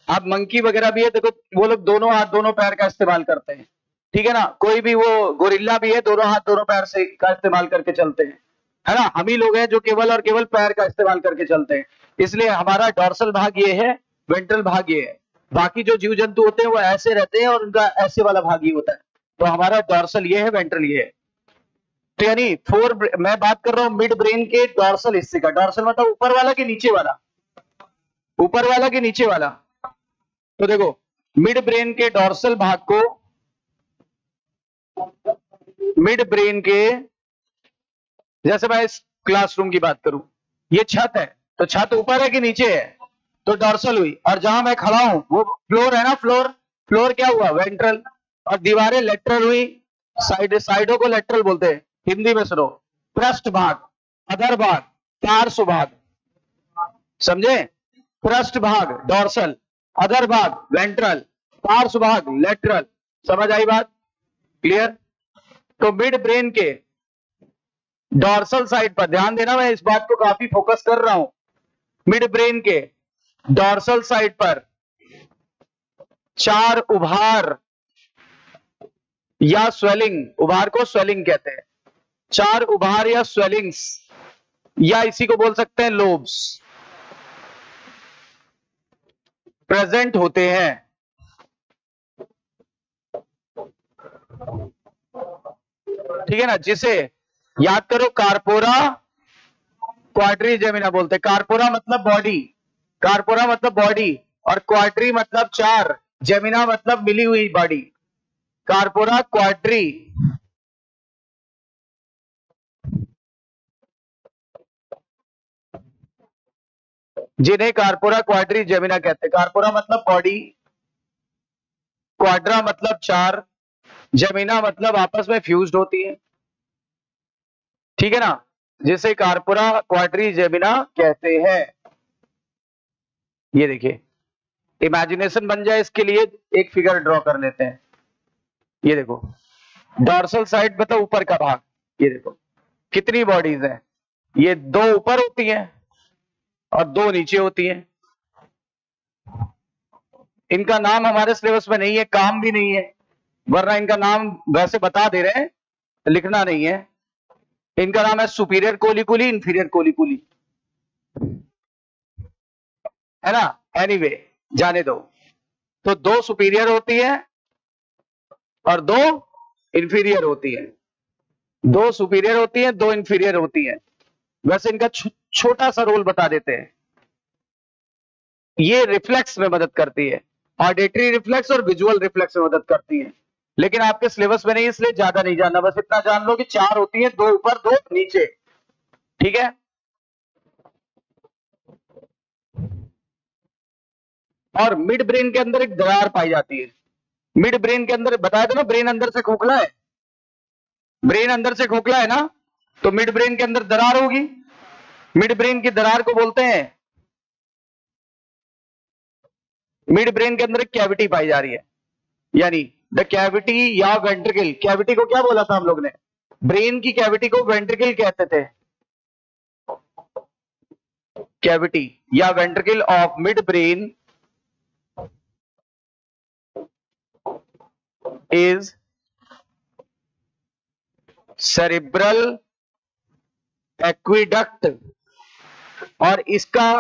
अब मंकी वगैरह भी है, देखो वो लोग दोनों हाथ दोनों पैर का इस्तेमाल करते हैं। ठीक है ना? कोई भी वो गोरिल्ला भी है, दोनों हाथ दोनों पैर से का इस्तेमाल करके चलते हैं, है ना? हम ही लोग हैं जो केवल और केवल पैर का इस्तेमाल करके चलते हैं। इसलिए हमारा डोर्सल भाग ये है, वेंट्रल भाग ये है। बाकी जो जीव जंतु होते हैं वो ऐसे रहते हैं और उनका ऐसे वाला भाग ही होता है। तो हमारा डोर्सल ये है, वेंट्रल ये है। तो यानी मैं बात कर रहा हूं मिड ब्रेन के डोर्सल हिस्से का। डोर्सल मतलब ऊपर वाला कि नीचे वाला? ऊपर वाला कि नीचे वाला? तो देखो मिड ब्रेन के डोर्सल भाग को, मिड ब्रेन के, जैसे मैं इस क्लासरूम की बात करूं, ये छत है तो छत ऊपर है कि नीचे है? तो डोर्सल हुई। और जहां मैं खड़ा हूं वो फ्लोर है ना, फ्लोर क्या हुआ? वेंट्रल। और दीवारें लेटरल हुई, साइडों को लेटरल बोलते हैं। हिंदी में सुनो, पृष्ठ भाग, अधर भाग, पार्श्व भाग, समझे? पृष्ठ भाग डोर्सल, अधर भाग वेंट्रल, पार्श्व भाग लेटरल। समझ आई बात? क्लियर? तो मिड ब्रेन के डोर्सल साइड पर ध्यान देना, मैं इस बात को काफी फोकस कर रहा हूं। मिड ब्रेन के डोर्सल साइड पर 4 उभार या स्वेलिंग, उभार को स्वेलिंग कहते हैं, 4 उभार या स्वेलिंग्स, या इसी को बोल सकते हैं लोब्स, प्रेजेंट होते हैं। ठीक है ना? जिसे याद करो, कार्पोरा क्वाड्रिजेमिना बोलते हैं। कार्पोरा मतलब बॉडी, कार्पोरा मतलब बॉडी, और क्वाड्री मतलब 4, जेमिना मतलब मिली हुई बॉडी। कार्पोरा क्वाड्री, जिन्हें कार्पोरा क्वाड्री जेमिना कहते हैं। कार्पोरा मतलब बॉडी, क्वाड्रा मतलब 4, जेमिना मतलब आपस में फ्यूज्ड होती है। ठीक है ना? जिसे कार्पोरा क्वाड्री जेमिना कहते हैं। ये देखिए, इमेजिनेशन बन जाए इसके लिए एक फिगर ड्रॉ कर लेते हैं। ये देखो, डॉर्सल साइड मतलब ऊपर का भाग। ये देखो कितनी बॉडीज हैं, ये 2 ऊपर होती हैं और 2 नीचे होती हैं। इनका नाम हमारे सिलेबस में नहीं है, काम भी नहीं है, वरना इनका नाम वैसे बता दे रहे हैं, लिखना नहीं है। इनका नाम है सुपीरियर कोलिकुली, इंफीरियर कोलिकुली, है ना? एनीवे, जाने दो। तो 2 सुपीरियर होती है और 2 इंफीरियर होती है। 2 सुपीरियर होती है, 2 इंफीरियर होती है। वैसे इनका छोटा सा रोल बता देते हैं। ये रिफ्लेक्स में मदद करती है, ऑडिटरी रिफ्लेक्स और विजुअल रिफ्लेक्स में मदद करती है, लेकिन आपके सिलेबस में नहीं, इसलिए ज्यादा नहीं जानना। बस इतना जान लो कि 4 होती है, 2 ऊपर 2 नीचे। ठीक है? और मिड ब्रेन के अंदर एक दरार पाई जाती है। मिड ब्रेन के अंदर बताया था ना, ब्रेन अंदर से खोखला है, ब्रेन अंदर से खोखला है ना, तो मिड ब्रेन के अंदर दरार होगी। मिड ब्रेन की दरार को बोलते हैं, मिड ब्रेन के अंदर एक कैविटी पाई जा रही है, यानी द कैविटी या वेंट्रिकल। कैविटी को क्या बोला था हम लोग ने? ब्रेन की कैविटी को वेंट्रिकल कहते थे। कैविटी या ventricle of mid brain is cerebral aqueduct, और इसका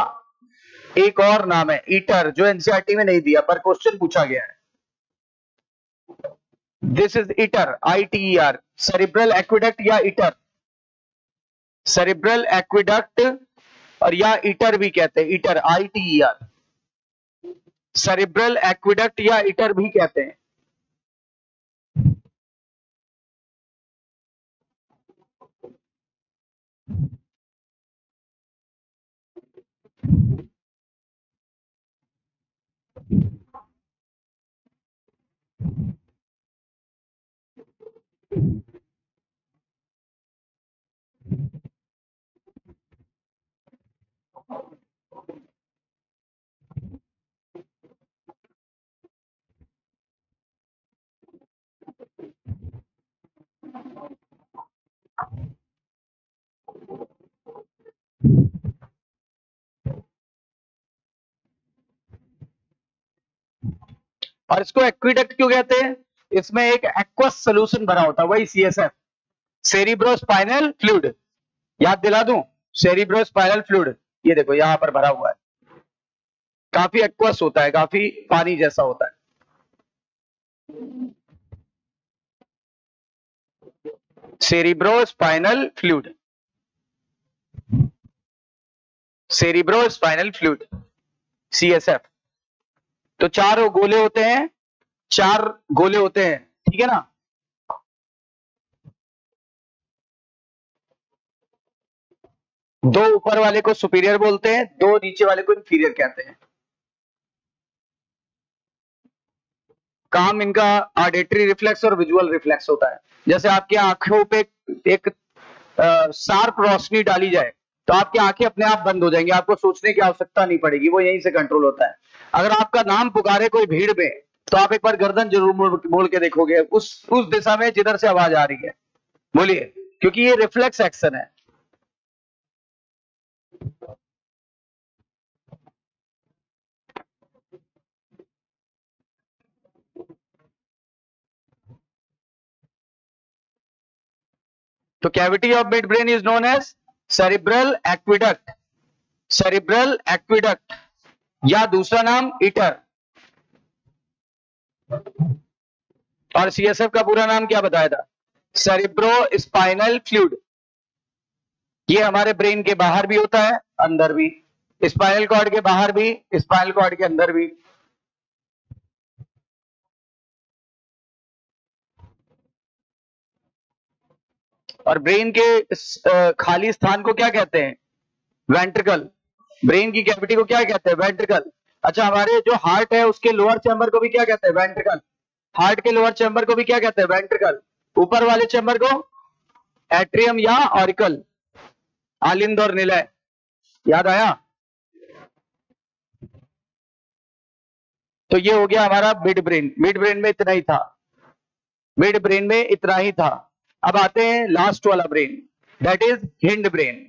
एक और नाम है ईटर, जो एनसीईआरटी में नहीं दिया पर क्वेश्चन पूछा गया है। This is eater, ITER, cerebral aqueduct या ईटर। सेरिब्रल एक्विडक्ट और या ईटर भी कहते हैं, ईटर ITER, सेरिब्रल एक्विडक्ट या ईटर भी कहते हैं। और इसको एक्विडक्ट क्यों कहते हैं? इसमें एक एक्वस सोल्यूशन भरा होता है, वही CSF, सेरिब्रोस्पाइनल फ्लूइड। याद दिला दूं, सेरिब्रोस्पाइनल फ्लूइड, ये देखो यहां पर भरा हुआ है, काफी एक्वस होता है, काफी पानी जैसा होता है। Cerebrospinal fluid, cerebrospinal fluid, CSF। तो 4 गोले होते हैं, 4 गोले होते हैं, ठीक है ना? दो ऊपर वाले को सुपीरियर बोलते हैं, 2 नीचे वाले को इंफीरियर कहते हैं। काम इनका ऑडिटरी रिफ्लेक्स और विजुअल रिफ्लेक्स होता है। जैसे आपकी आंखों पे एक शार्प रोशनी डाली जाए तो आपकी आंखें अपने आप बंद हो जाएंगी, आपको सोचने की आवश्यकता नहीं पड़ेगी, वो यहीं से कंट्रोल होता है। अगर आपका नाम पुकारे कोई भीड़ में तो आप एक बार गर्दन जरूर मोड़ के देखोगे उस दिशा में जिधर से आवाज आ रही है। बोलिए, क्योंकि ये रिफ्लेक्स एक्शन है। तो cavity of mid brain is known as cerebral aqueduct, cerebral aqueduct, या दूसरा नाम ईटर। और सीएसएफ का पूरा नाम क्या बताया था? Cerebro spinal fluid. ये हमारे ब्रेन के बाहर भी होता है, अंदर भी, स्पाइनल कॉर्ड के बाहर भी, स्पाइनल कॉर्ड के अंदर भी। और ब्रेन के खाली स्थान को क्या कहते हैं? वेंट्रिकल। ब्रेन की कैविटी को क्या कहते हैं? वेंट्रिकल। अच्छा, हमारे जो हार्ट है उसके लोअर चैम्बर को भी क्या कहते हैं? वेंट्रिकल। हार्ट के लोअर चैम्बर को भी क्या कहते हैं? वेंट्रिकल। ऊपर वाले चैम्बर को एट्रियम या ऑरिकल, आलिंद और निलय। याद आया? तो ये हो गया हमारा मिड ब्रेन। मिड ब्रेन में इतना ही था, मिड ब्रेन में इतना ही था। अब आते हैं लास्ट वाला brain, that is hind brain.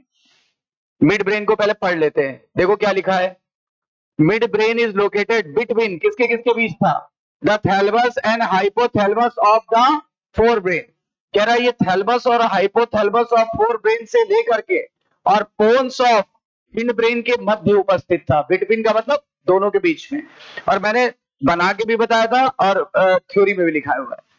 Mid brain को पहले पढ़ लेते हैं। देखो क्या लिखा है, mid brain is located between, किसके किसके बीच था? The thalamus and hypothalamus of the fore brain. कह रहा है ये थैलेमस और हाइपोथैलेमस ऑफ फोर ब्रेन से लेकर के और पोन्स ऑफ हिंड ब्रेन के मध्य उपस्थित था। बिटवीन का मतलब दोनों के बीच में। और मैंने बना के भी बताया था और थ्योरी में भी लिखा हुआ है।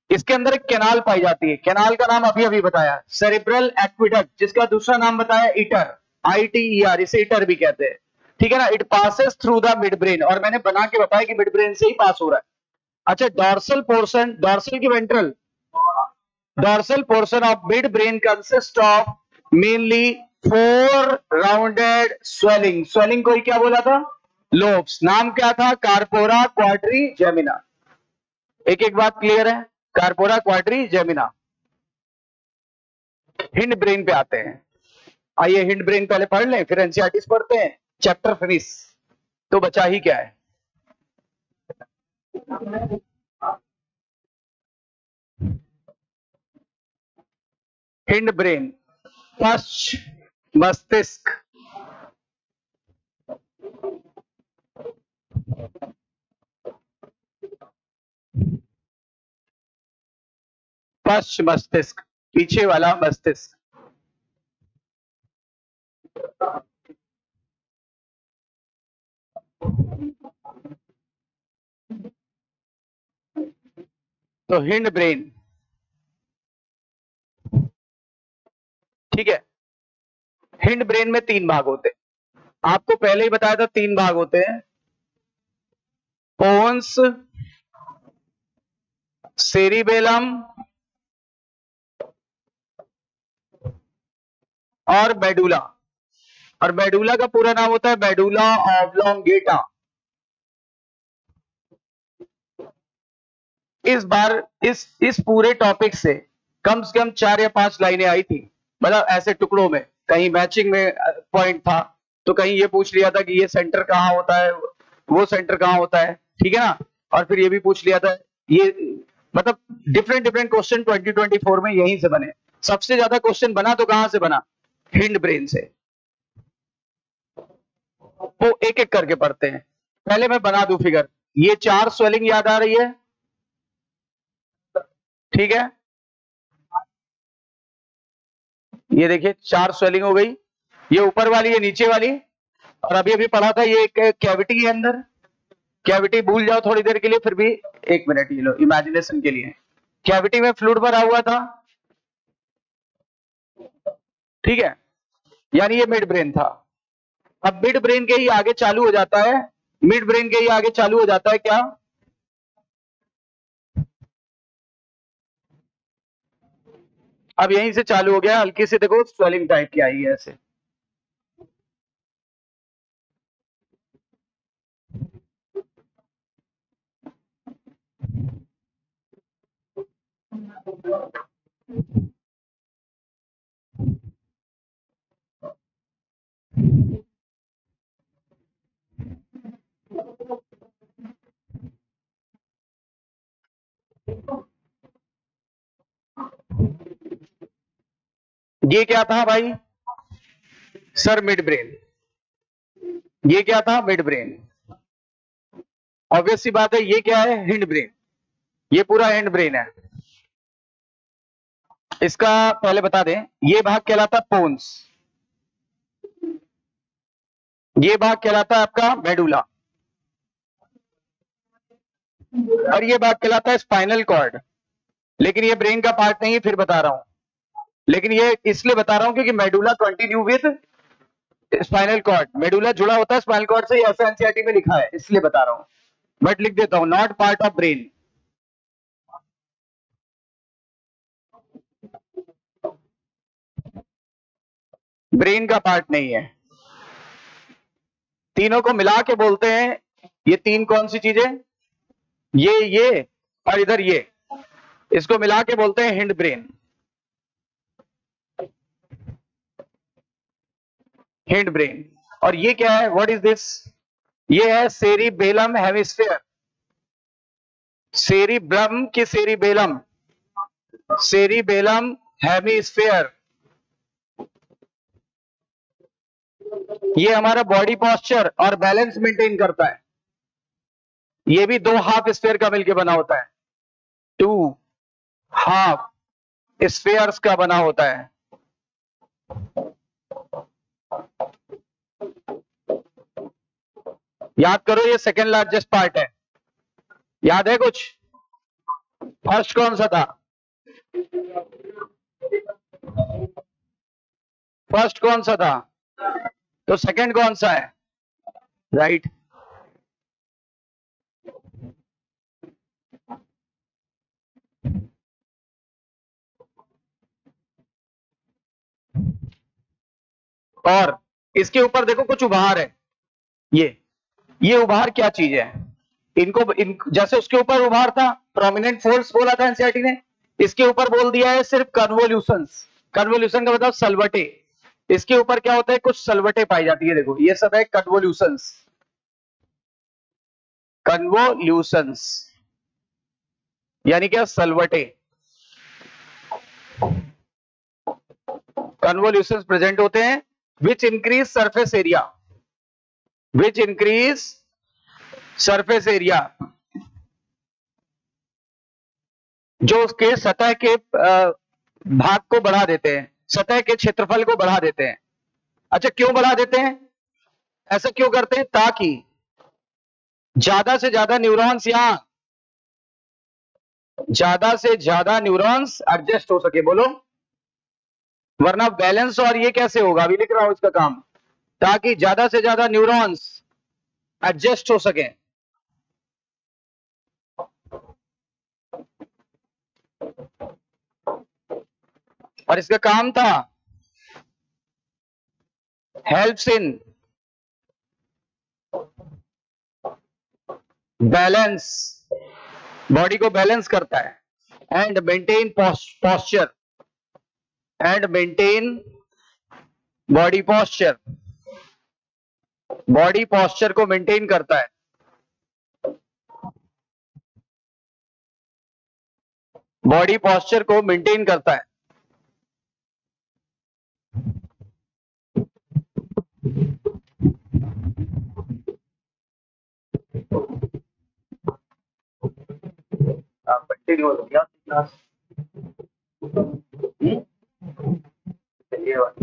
इसके अंदर एक कैनाल पाई जाती है, कैनाल का नाम अभी अभी बताया, सेरिब्रल एक्विडक्ट, जिसका दूसरा नाम बताया ईटर, ITER, इसे ईटर भी कहते हैं। ठीक है ना? It passes through the mid brain, और मैंने बना के बताया कि मिड ब्रेन से ही पास हो रहा है। अच्छा, डॉर्सल पोर्शन, डॉर्सल की ventral, dorsal portion of mid brain consist of mainly 4 rounded swelling. Swelling को ही क्या बोला था? लोब्स। नाम क्या था? Corpora quadri जेमिना। एक एक बात क्लियर है? Corpora quadri जेमिना। हिंड ब्रेन पे आते हैं। आइए हिंड ब्रेन पहले पढ़ लें, फिर एनसीईआरटी पढ़ते हैं, चैप्टर फिनिश। तो बचा ही क्या है? हिंड ब्रेन, पश्च मस्तिष्क, पश्च मस्तिष्क, पीछे वाला मस्तिष्क। तो हिंड ब्रेन, ठीक है, हिंड ब्रेन में 3 भाग होते हैं। आपको पहले ही बताया था 3 भाग होते हैं, पोन्स, सेरिबेलम और मेडुला। और मेडुला का पूरा नाम होता है मेडुला ऑब्लोंगेटा। इस बार इस पूरे टॉपिक से कम 4 या 5 लाइनें आई थी, मतलब ऐसे टुकड़ों में, कहीं मैचिंग में पॉइंट था, तो कहीं ये पूछ लिया था कि ये सेंटर कहाँ होता है, वो सेंटर कहाँ होता है, ठीक है ना? और फिर ये भी पूछ लिया था, ये मतलब डिफरेंट डिफरेंट क्वेश्चन 2024 में यहीं से बने। सबसे ज्यादा क्वेश्चन बना तो कहां से बना? हिंड ब्रेन से। वो एक एक करके पढ़ते हैं। पहले मैं बना दूं फिगर। ये 4 स्वेलिंग याद आ रही है? ठीक है, ये देखिए 4 स्वेलिंग हो गई, ये ऊपर वाली, ये नीचे वाली। और अभी अभी पढ़ा था ये एक कैविटी है अंदर। कैविटी भूल जाओ थोड़ी देर के लिए, फिर भी 1 मिनट ये लो इमेजिनेशन के लिए। कैविटी में फ्लूइड भरा हुआ था, ठीक है, यानी ये मिड ब्रेन था। अब मिड ब्रेन के ही आगे चालू हो जाता है, मिड ब्रेन के ही आगे चालू हो जाता है क्या? अब यहीं से चालू हो गया, हल्की सी देखो स्वेलिंग टाइप की आई है ऐसे। ये क्या था भाई सर? Mid brain. ये क्या था? Mid brain. ऑब्वियस सी बात है, ये क्या है? Hind brain. ये पूरा हिंड ब्रेन है। इसका पहले बता दें, ये भाग कहलाता है पोन्स, ये भाग कहलाता है आपका मेडुला, और ये भाग कहलाता है स्पाइनल कॉर्ड। लेकिन ये ब्रेन का पार्ट नहीं है, फिर बता रहा हूं। लेकिन ये इसलिए बता रहा हूं क्योंकि medulla continue with spinal cord, medulla जुड़ा होता है स्पाइनल कॉर्ड से, ऐसा एनसीईआरटी में लिखा है, इसलिए बता रहा हूं। बट लिख देता हूं, not part of brain. Brain का पार्ट नहीं है। तीनों को मिला के बोलते हैं, ये तीन कौन सी चीजें? ये और इधर ये, इसको मिला के बोलते हैं हिंड ब्रेन। Hind brain. और ये क्या है? What is this? ये है सेरिबेलम हेमिस्फीयर। सेरिब्रम की सेरिबेलम, सेरिबेलम हेमिस्फीयर। ये हमारा बॉडी पोस्चर और बैलेंस मेंटेन करता है। ये भी दो हाफ स्फीयर का मिलकर बना होता है, टू हाफ स्फीयर्स का बना होता है। याद करो, ये सेकेंड लार्जेस्ट पार्ट है। याद है कुछ? फर्स्ट कौन सा था? फर्स्ट कौन सा था? तो सेकंड कौन सा है? राइट। और इसके ऊपर देखो कुछ उभार है। ये उभार क्या चीज है? जैसे उसके ऊपर उभार था, प्रोमिनेंट फोल्ड्स बोला था एनसीईआरटी ने, इसके ऊपर बोल दिया है सिर्फ कन्वोल्यूशंस। कन्वोल्यूशन का मतलब सलवटे। इसके ऊपर क्या होता है? कुछ सलवटे पाई जाती है। देखो ये सब है कन्वोल्यूशंस। कन्वोल्यूशंस यानी क्या? सलवटे। कन्वोल्यूशंस प्रेजेंट होते हैं which increase surface area, which increase surface area, जो उसके सतह के भाग को बढ़ा देते हैं, सतह के क्षेत्रफल को बढ़ा देते हैं। अच्छा, क्यों बढ़ा देते हैं? ऐसा क्यों करते हैं? ताकि ज्यादा से ज्यादा न्यूरॉन्स यहां, ज्यादा से ज्यादा न्यूरॉन्स एडजस्ट हो सके। बोलो, वरना बैलेंस और ये कैसे होगा? अभी लिख रहा हूं इसका काम। ताकि ज्यादा से ज्यादा न्यूरॉन्स एडजस्ट हो सके। और इसका काम था हेल्प्स इन बैलेंस, बॉडी को बैलेंस करता है, and maintain posture, and maintain body posture, body posture को मेंटेन करता है। बॉडी पोस्चर को मेंटेन करता है। कंटिन्यू हो गया क्लास। चलिए बात।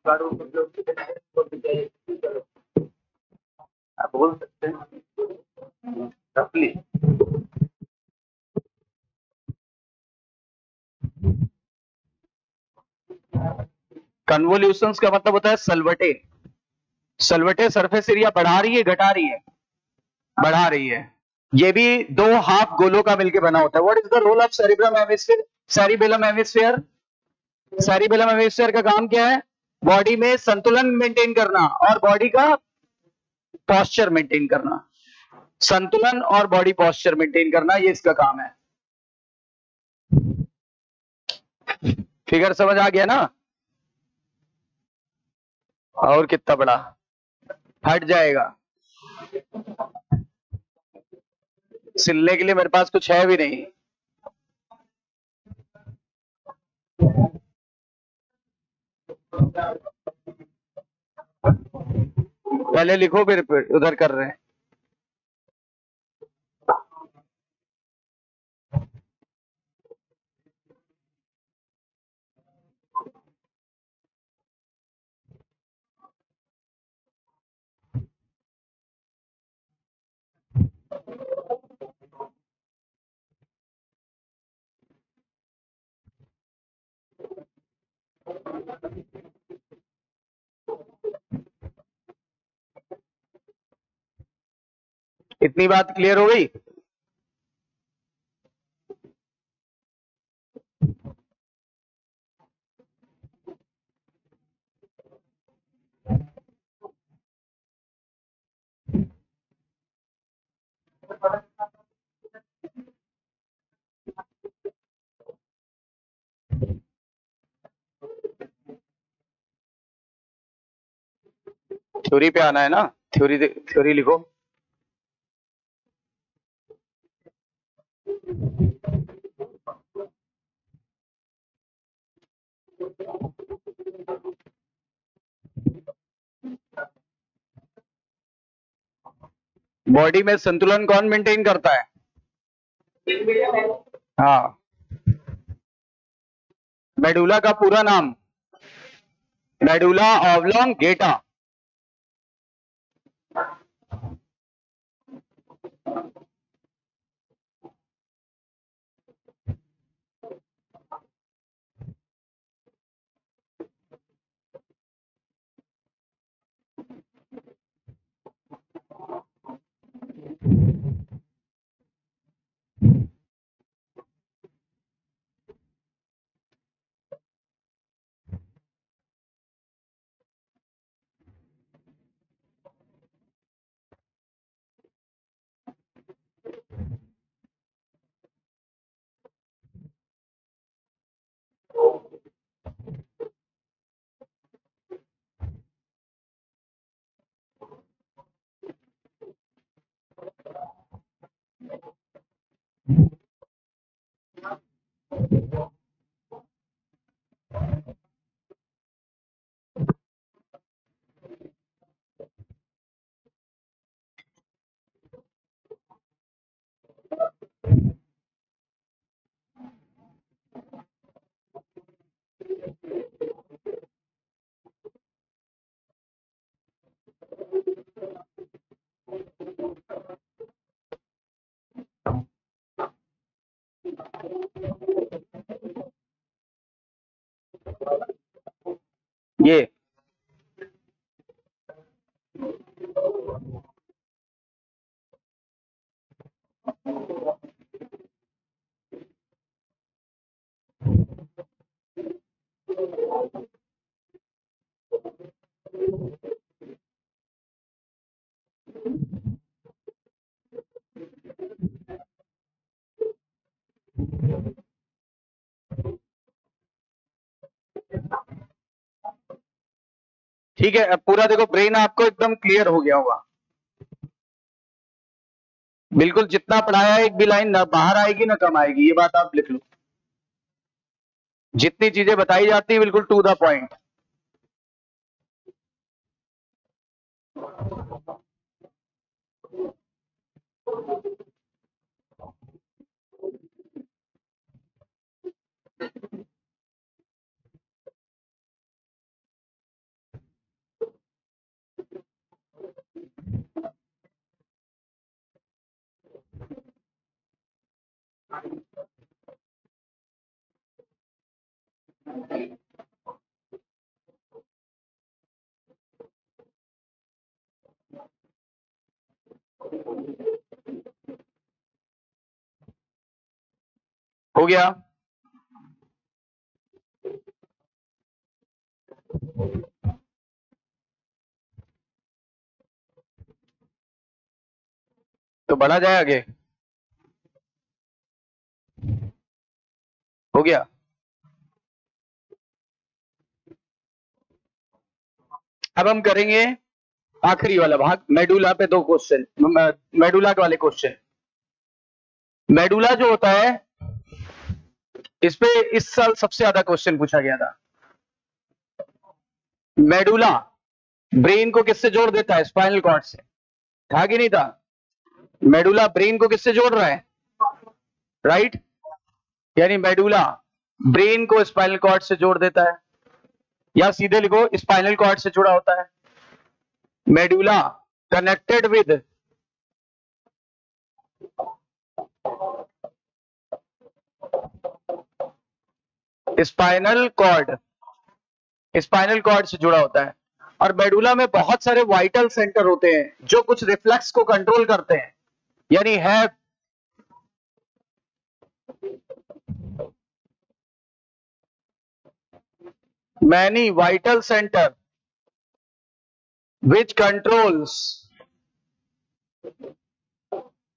आप बोल सकते हैं रफली। कन्वोल्यूशंस का मतलब होता है सलवटे। सलवटे सरफेस एरिया बढ़ा रही है घटा रही है? बढ़ा रही है। ये भी दो हाफ गोलों का मिलकर बना होता है। What is the role of cerebrum hemisphere? Cerebellum hemisphere, cerebellum hemisphere का काम क्या है? बॉडी में संतुलन मेंटेन करना और बॉडी का पोस्चर मेंटेन करना। संतुलन और बॉडी पोस्चर मेंटेन करना, ये इसका काम है। फिगर समझ आ गया ना? और कितना बड़ा हट जाएगा? सिलने के लिए मेरे पास कुछ है भी नहीं। पहले लिखो फिर उधर कर रहे हैं। इतनी बात क्लियर हो गई? थ्योरी पे आना है ना? थ्योरी थ्योरी लिखो। बॉडी में संतुलन कौन मेंटेन करता है? हाँ, मेडुला का पूरा नाम मेडुला ऑब्लोंगेटा। ये ठीक है। अब पूरा देखो, ब्रेन आपको एकदम क्लियर हो गया होगा। बिल्कुल जितना पढ़ाया है, एक भी लाइन ना बाहर आएगी ना कम आएगी, ये बात आप लिख लो। जितनी चीजें बताई जाती है बिल्कुल टू द पॉइंट। हो गया। तो बढ़ा जाए आगे। हो गया। अब हम करेंगे आखिरी वाला भाग, मेडुला पे 2 क्वेश्चन, मेडुला वाले क्वेश्चन। मेडुला जो होता है इस पे इस साल सबसे ज्यादा क्वेश्चन पूछा गया था। मेडुला ब्रेन को किससे जोड़ देता है? स्पाइनल कॉर्ड से। था कि नहीं था? मेडुला ब्रेन को किससे जोड़ रहा है? राइट। यानी मेडुला ब्रेन को स्पाइनल कॉर्ड से जोड़ देता है, या सीधे लिखो स्पाइनल कॉर्ड से जुड़ा होता है। Medulla connected with spinal cord, spinal cord से जुड़ा होता है। और मेडुला में बहुत सारे वाइटल सेंटर होते हैं जो कुछ रिफ्लेक्स को कंट्रोल करते हैं, यानी है many vital centre which controls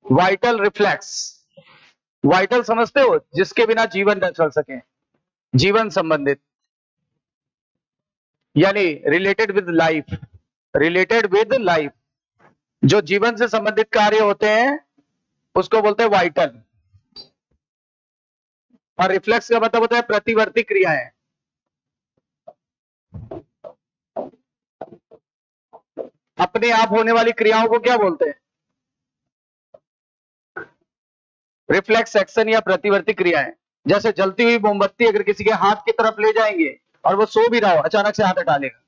vital reflex. Vital समझते हो? जिसके बिना जीवन न चल सके, जीवन संबंधित, यानी related with life, related with life, जो जीवन से संबंधित कार्य होते हैं उसको बोलते हैं वाइटल। और रिफ्लेक्स का मतलब होता है प्रतिवर्ती क्रियाएं। अपने आप होने वाली क्रियाओं को क्या बोलते हैं? रिफ्लेक्स एक्शन या प्रतिवर्ती क्रियाएं। जैसे जलती हुई मोमबत्ती अगर किसी के हाथ की तरफ ले जाएंगे और वो सो भी रहा हो, अचानक से हाथ हटा लेगा,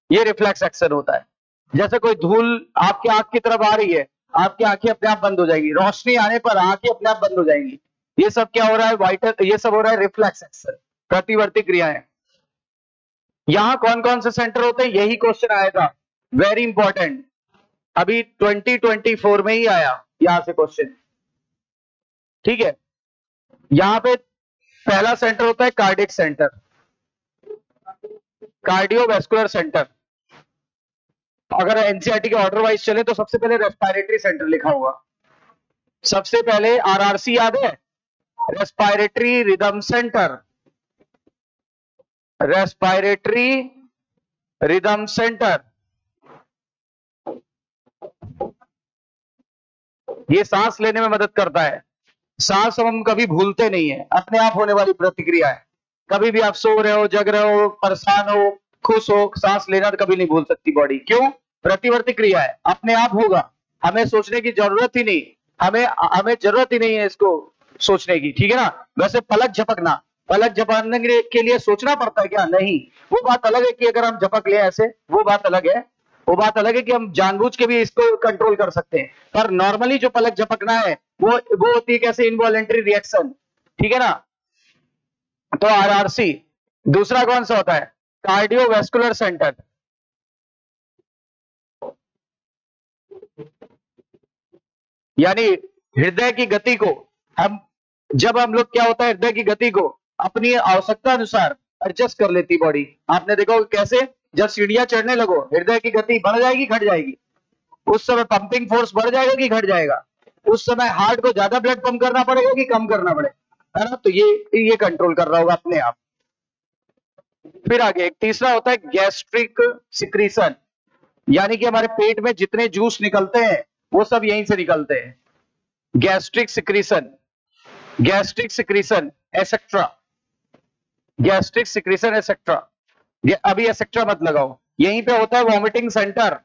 ये रिफ्लेक्स एक्शन होता है। जैसे कोई धूल आपके आंख की तरफ आ रही है, आपकी आंखें अपने आप बंद हो जाएगी, रोशनी आने पर आंखें अपने आप बंद हो जाएंगी। ये सब क्या हो रहा है? वाइटल, ये सब हो रहा है रिफ्लेक्स एक्शन, प्रतिवर्ती क्रियाएं। यहां कौन कौन से सेंटर होते हैं? यही क्वेश्चन आया था, वेरी इंपॉर्टेंट, अभी 2024 में ही आया यहां से क्वेश्चन। ठीक है, यहां पे पहला सेंटर होता है कार्डियक सेंटर, कार्डियोवैस्कुलर सेंटर। अगर एनसीईआरटी के ऑर्डर वाइज चले तो सबसे पहले रेस्पिरेटरी सेंटर लिखा होगा। सबसे पहले आरआरसी याद है? Respiratory rhythm centre, respiratory rhythm centre. ये सांस लेने में मदद करता है। सांस हम कभी भूलते नहीं है, अपने आप होने वाली प्रतिक्रिया है। कभी भी आप सो रहे हो, जग रहे हो, परेशान हो, खुश हो, सांस लेना तो कभी नहीं भूल सकती बॉडी। क्यों? प्रतिवर्ती क्रिया है, अपने आप होगा, हमें सोचने की जरूरत ही नहीं, हमें हमें जरूरत ही नहीं है इसको सोचने की। ठीक है ना? वैसे पलक झपकना, पलक झपकने के लिए सोचना पड़ता है क्या? नहीं। वो बात अलग है कि अगर हम झपक ले ऐसे, वो बात अलग है, वो बात अलग है कि हम जानबूझ के भी इसको कंट्रोल कर सकते हैं। पर नॉर्मली जो पलक झपकना है वो होती है कैसे? Involuntary reaction. ठीक है ना? तो आरआरसी। दूसरा कौन सा होता है? कार्डियोवैस्कुलर सेंटर, यानी हृदय की गति को हम, जब हम लोग क्या होता है, हृदय की गति को अपनी आवश्यकता अनुसार एडजस्ट कर लेती बॉडी। आपने देखा कैसे? जब सीढ़ियां चढ़ने लगो, हृदय की गति बढ़ जाएगी घट जाएगी, उस समय पंपिंग फोर्स बढ़ जाएगा कि घट जाएगा, उस समय हार्ट को ज्यादा ब्लड पंप करना पड़ेगा कि कम करना पड़ेगा, है ना? तो ये कंट्रोल कर रहा होगा अपने आप। फिर आगे एक तीसरा होता है गैस्ट्रिक सिक्रीशन, यानी कि हमारे पेट में जितने जूस निकलते हैं वो सब यहीं से निकलते हैं। Gastric secretion, gastric secretion etcetera, gastric secretion etcetera. ये अभी एसेट्रा मत लगाओ, यहीं पे होता है वॉमिटिंग सेंटर,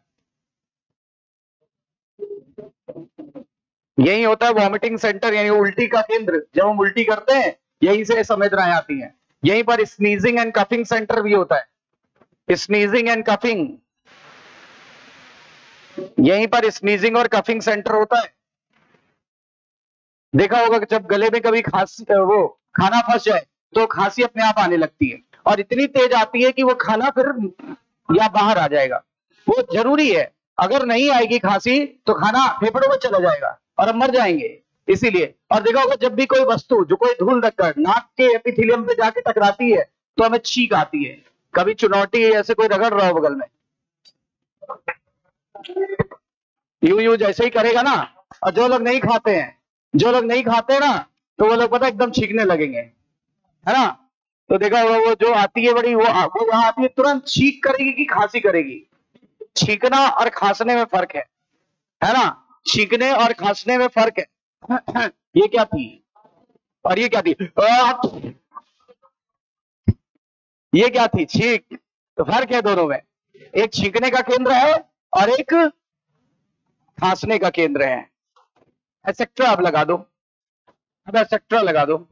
यही होता है वॉमिटिंग सेंटर, यानी उल्टी का केंद्र। जब हम उल्टी करते हैं यहीं से संवेदनाएं आती हैं। यहीं पर स्नीजिंग एंड कफिंग सेंटर भी होता है, स्नीजिंग एंड कफिंग, यहीं पर स्नीजिंग और कफिंग सेंटर होता है। देखा होगा कि जब गले में कभी खांसी वो खाना फंस जाए तो खांसी अपने आप आने लगती है, और इतनी तेज आती है कि वो खाना फिर या बाहर आ जाएगा। वो जरूरी है, अगर नहीं आएगी खांसी तो खाना फेफड़ों में चला जाएगा और हम मर जाएंगे। इसीलिए, और देखा होगा जब भी कोई वस्तु जो कोई धूल धक्कड़ नाक के एपिथेलियम पे जाके टकराती है तो हमें छींक आती है। कभी चुनौती ऐसे कोई रगड़ रहा हो बगल में, यूं जैसे ही करेगा ना, और जो लोग नहीं खाते हैं, जो लोग नहीं खाते ना, तो वो लोग पता है एकदम छींकने लगेंगे, है ना। तो देखा होगा वो जो आती है बड़ी, वो वहां आती है तुरंत छींक करेगी कि खांसी करेगी। छींकना और खांसने में फर्क है ना। छींकने और खांसने में फर्क है। ये क्या थी और ये क्या थी? ये क्या थी? छींक। तो फर्क है दोनों में, एक छींकने का केंद्र है और एक खांसने का केंद्र है। एसेक्ट्रा अब लगा दो, अब एसेक्ट्रा लगा दो।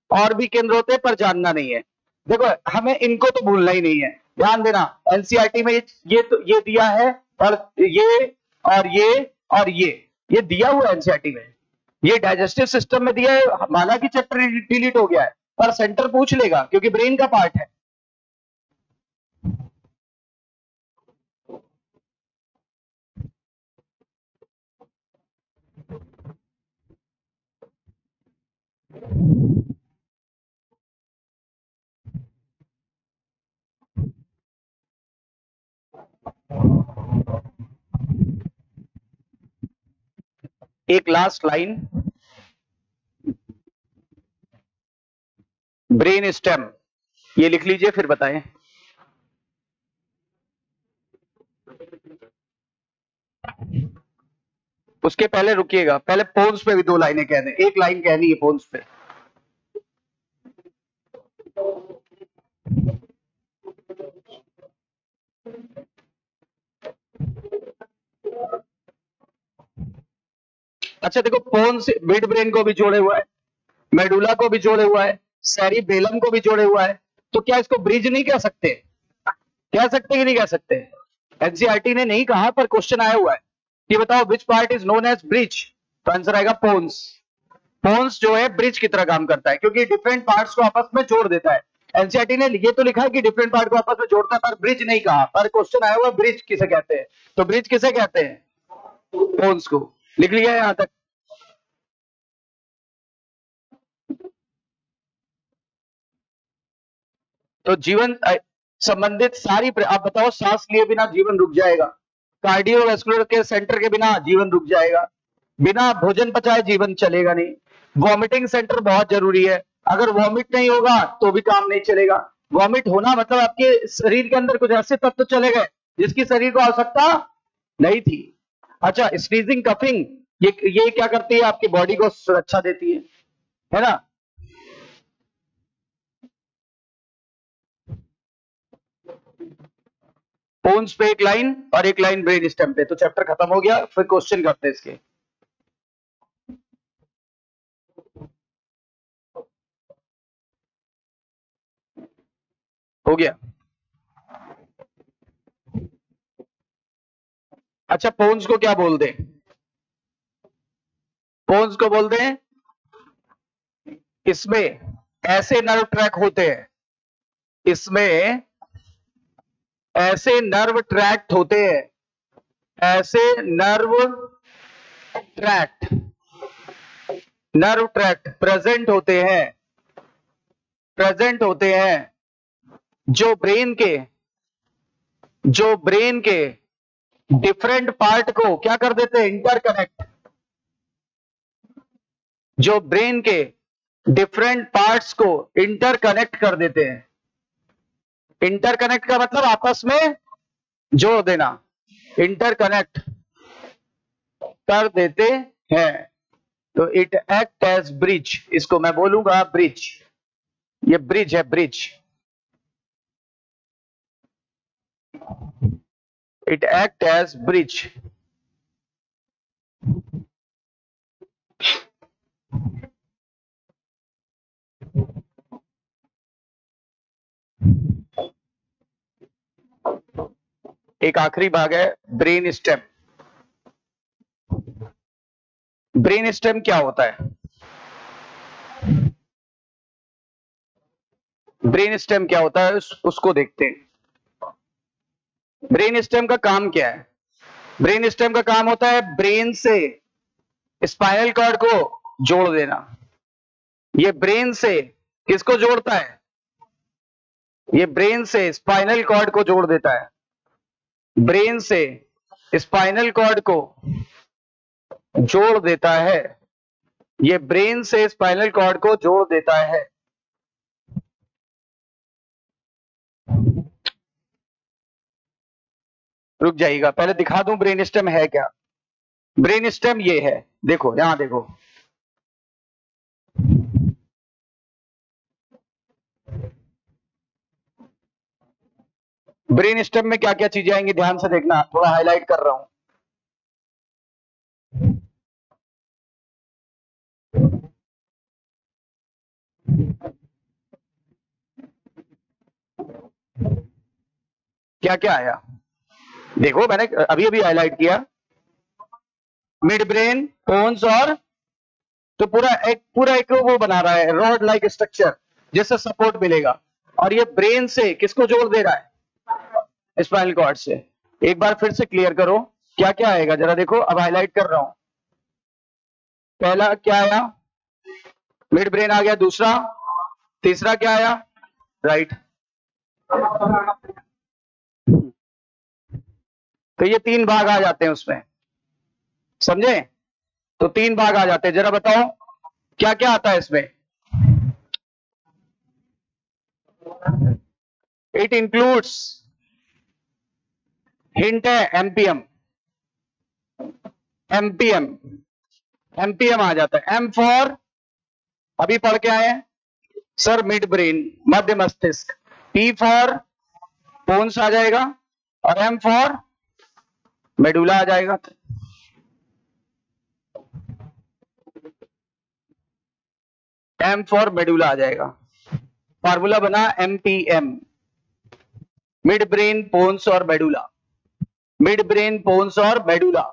और भी केंद्र होते हैं पर जानना नहीं है। देखो हमें इनको तो भूलना ही नहीं है, ध्यान देना। एनसीईआरटी में ये दिया है, और ये और ये दिया हुआ है एनसीईआरटी में। ये डाइजेस्टिव सिस्टम में दिया है, माना कि चैप्टर डिलीट हो गया है पर सेंटर पूछ लेगा क्योंकि ब्रेन का पार्ट है। एक लास्ट लाइन, ब्रेन स्टेम, ये लिख लीजिए फिर बताएं। उसके पहले रुकिएगा, पहले पोन्स पे भी 2 लाइनें कह दें, एक लाइन कहनी है पोन्स पे। अच्छा देखो, पोन्स मिड ब्रेन को भी जोड़े हुआ है, मेडुला को भी जोड़े हुआ है, सेरिबेलम को भी जोड़े हुआ है। तो क्या इसको ब्रिज नहीं कह सकते? कह सकते कि नहीं कह सकते? एनसीईआरटी ने नहीं कहा पर क्वेश्चन आया हुआ है कि बताओ which part is known as bridge. तो आंसर आएगा पोन्स। पोन्स जो है ब्रिज की तरह काम करता है क्योंकि डिफरेंट पार्ट्स को आपस में जोड़ देता है। एनसीईआरटी ने ये तो लिखा है कि डिफरेंट पार्ट को आपस में जोड़ता है पर ब्रिज नहीं कहा, पर क्वेश्चन आया हुआ ब्रिज किसे कहते हैं। तो ब्रिज किसे कहते हैं? पोन्स को। लिख लिया है यहां तक? तो जीवन संबंधित सारी आप बताओ, सांस लिए बिना जीवन रुक जाएगा, कार्डियोवैस्कुलर के सेंटर के बिना जीवन रुक जाएगा, बिना भोजन पचाए जीवन चलेगा नहीं, वॉमिटिंग सेंटर बहुत जरूरी है, अगर वॉमिट नहीं होगा तो भी काम नहीं चलेगा। वॉमिट होना मतलब आपके शरीर के अंदर कुछ ऐसे तत्व चले गए जिसकी शरीर को आवश्यकता नहीं थी। अच्छा, स्नीजिंग कफिंग, ये क्या करती है? आपकी बॉडी को सुरक्षा देती है ना। पोन्स पे एक लाइन और एक लाइन ब्रेन स्टेम पे, तो चैप्टर खत्म हो गया। फिर क्वेश्चन करते हैं इसके। हो गया। अच्छा, पोन्स को क्या बोल दें? पोन्स को बोल दें, इसमें ऐसे नर्व ट्रैक होते हैं, इसमें ऐसे नर्व ट्रैक्ट होते हैं, ऐसे ट्रैक्ट नर्व ट्रैक्ट प्रेजेंट होते हैं जो ब्रेन के डिफरेंट पार्ट को क्या कर देते हैं? इंटरकनेक्ट। जो ब्रेन के डिफरेंट पार्ट्स को इंटरकनेक्ट कर देते हैं। इंटरकनेक्ट का मतलब आपस में जोड़ देना, इंटरकनेक्ट कर देते हैं। तो इट एक्ट एज ब्रिज, इसको मैं बोलूंगा ब्रिज। ये ब्रिज है, bridge. It act as bridge. एक आखिरी भाग है, ब्रेन स्टेम। ब्रेन स्टेम क्या होता है? ब्रेन स्टेम क्या होता है उसको देखते हैं। ब्रेन स्टेम का काम क्या है? ब्रेन स्टेम का काम होता है ब्रेन से स्पाइनल कॉर्ड को जोड़ देना। ये ब्रेन से किसको जोड़ता है? ये ब्रेन से स्पाइनल कॉर्ड को जोड़ देता है। ब्रेन से स्पाइनल कॉर्ड को जोड़ देता है। ये ब्रेन से स्पाइनल कॉर्ड को जोड़ देता है। रुक जाइएगा, पहले दिखा दूं ब्रेन स्टेम है क्या। ब्रेन स्टेम ये है, देखो यहां देखो। ब्रेन स्टेम में क्या क्या चीजें आएंगी ध्यान से देखना, थोड़ा हाईलाइट कर रहा हूं। क्या क्या आया देखो, मैंने अभी अभी हाईलाइट किया। मिड ब्रेन, पोन्स और तो पूरा एक वो बना रहा है रॉड लाइक स्ट्रक्चर जिससे सपोर्ट मिलेगा। और ये ब्रेन से किसको जोड़ दे रहा है? स्पाइनल कॉर्ड से। एक बार फिर से क्लियर करो क्या क्या आएगा जरा देखो, अब हाईलाइट कर रहा हूं। पहला क्या आया? मिड ब्रेन आ गया। दूसरा, तीसरा क्या आया? राइट। तो ये 3 भाग आ जाते हैं उसमें, समझे? तो 3 भाग आ जाते हैं। जरा बताओ क्या क्या आता है इसमें? इट इंक्लूड्स, हिंट है एमपीएम। एमपीएम, एमपीएम आ जाता है। एम फॉर, अभी पढ़ के आए हैं सर, मिड ब्रेन, मध्य मस्तिष्क। पी फॉर पोन्स आ जाएगा और एम फॉर मेडुला आ जाएगा। एम फॉर मेडुला आ जाएगा। फार्मूला बना एमपीएम, मिड ब्रेन, पोन्स और मेडुला। मिड ब्रेन, पोन्स और मेडुला।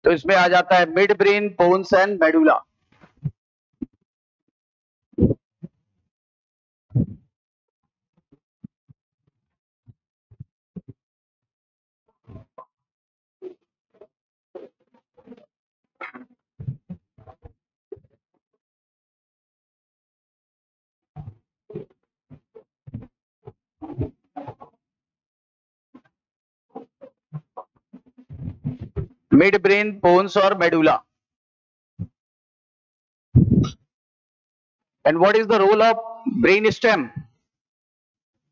तो इसमें आ जाता है midbrain, pons and medulla. Midbrain, pons और medulla. And what is the role of brainstem?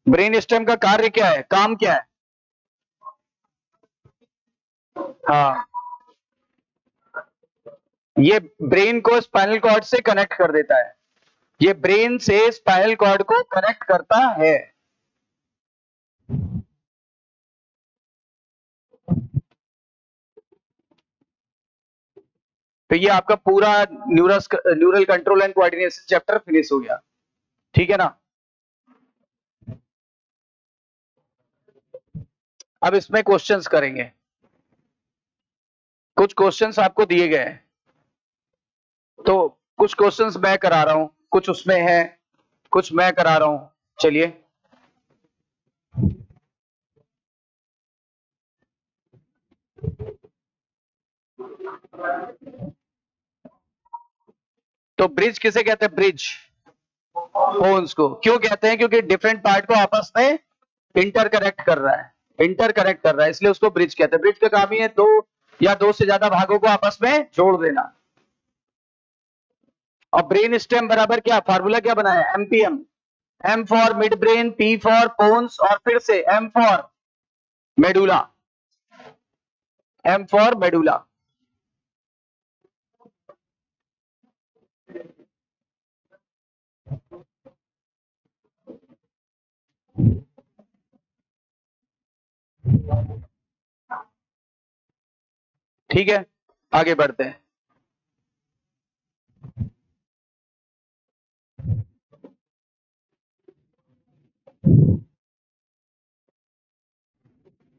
Brainstem का कार्य क्या है, काम क्या है? हाँ, ये ब्रेन को स्पाइनल कॉर्ड से कनेक्ट कर देता है। ये ब्रेन से स्पाइनल कॉर्ड को कनेक्ट करता है। तो ये आपका पूरा neural control and coordination chapter finish हो गया, ठीक है ना? अब इसमें क्वेश्चंस करेंगे। कुछ क्वेश्चंस आपको दिए गए हैं, तो कुछ क्वेश्चंस मैं करा रहा हूं, कुछ उसमें है, कुछ मैं करा रहा हूं। चलिए, तो ब्रिज किसे कहते हैं? ब्रिज बोन्स को क्यों कहते हैं? क्योंकि डिफरेंट पार्ट को आपस में इंटर कनेक्ट कर रहा है, इंटर कनेक्ट कर रहा है, इसलिए उसको ब्रिज कहते हैं। ब्रिज का काम ही है दो या दो से ज्यादा भागों को आपस में जोड़ देना। और ब्रेन स्टेम बराबर क्या, फार्मूला क्या बनाया? MPM. M for mid brain, P for pons और फिर से M for medulla. M for medulla. ठीक है, आगे बढ़ते हैं।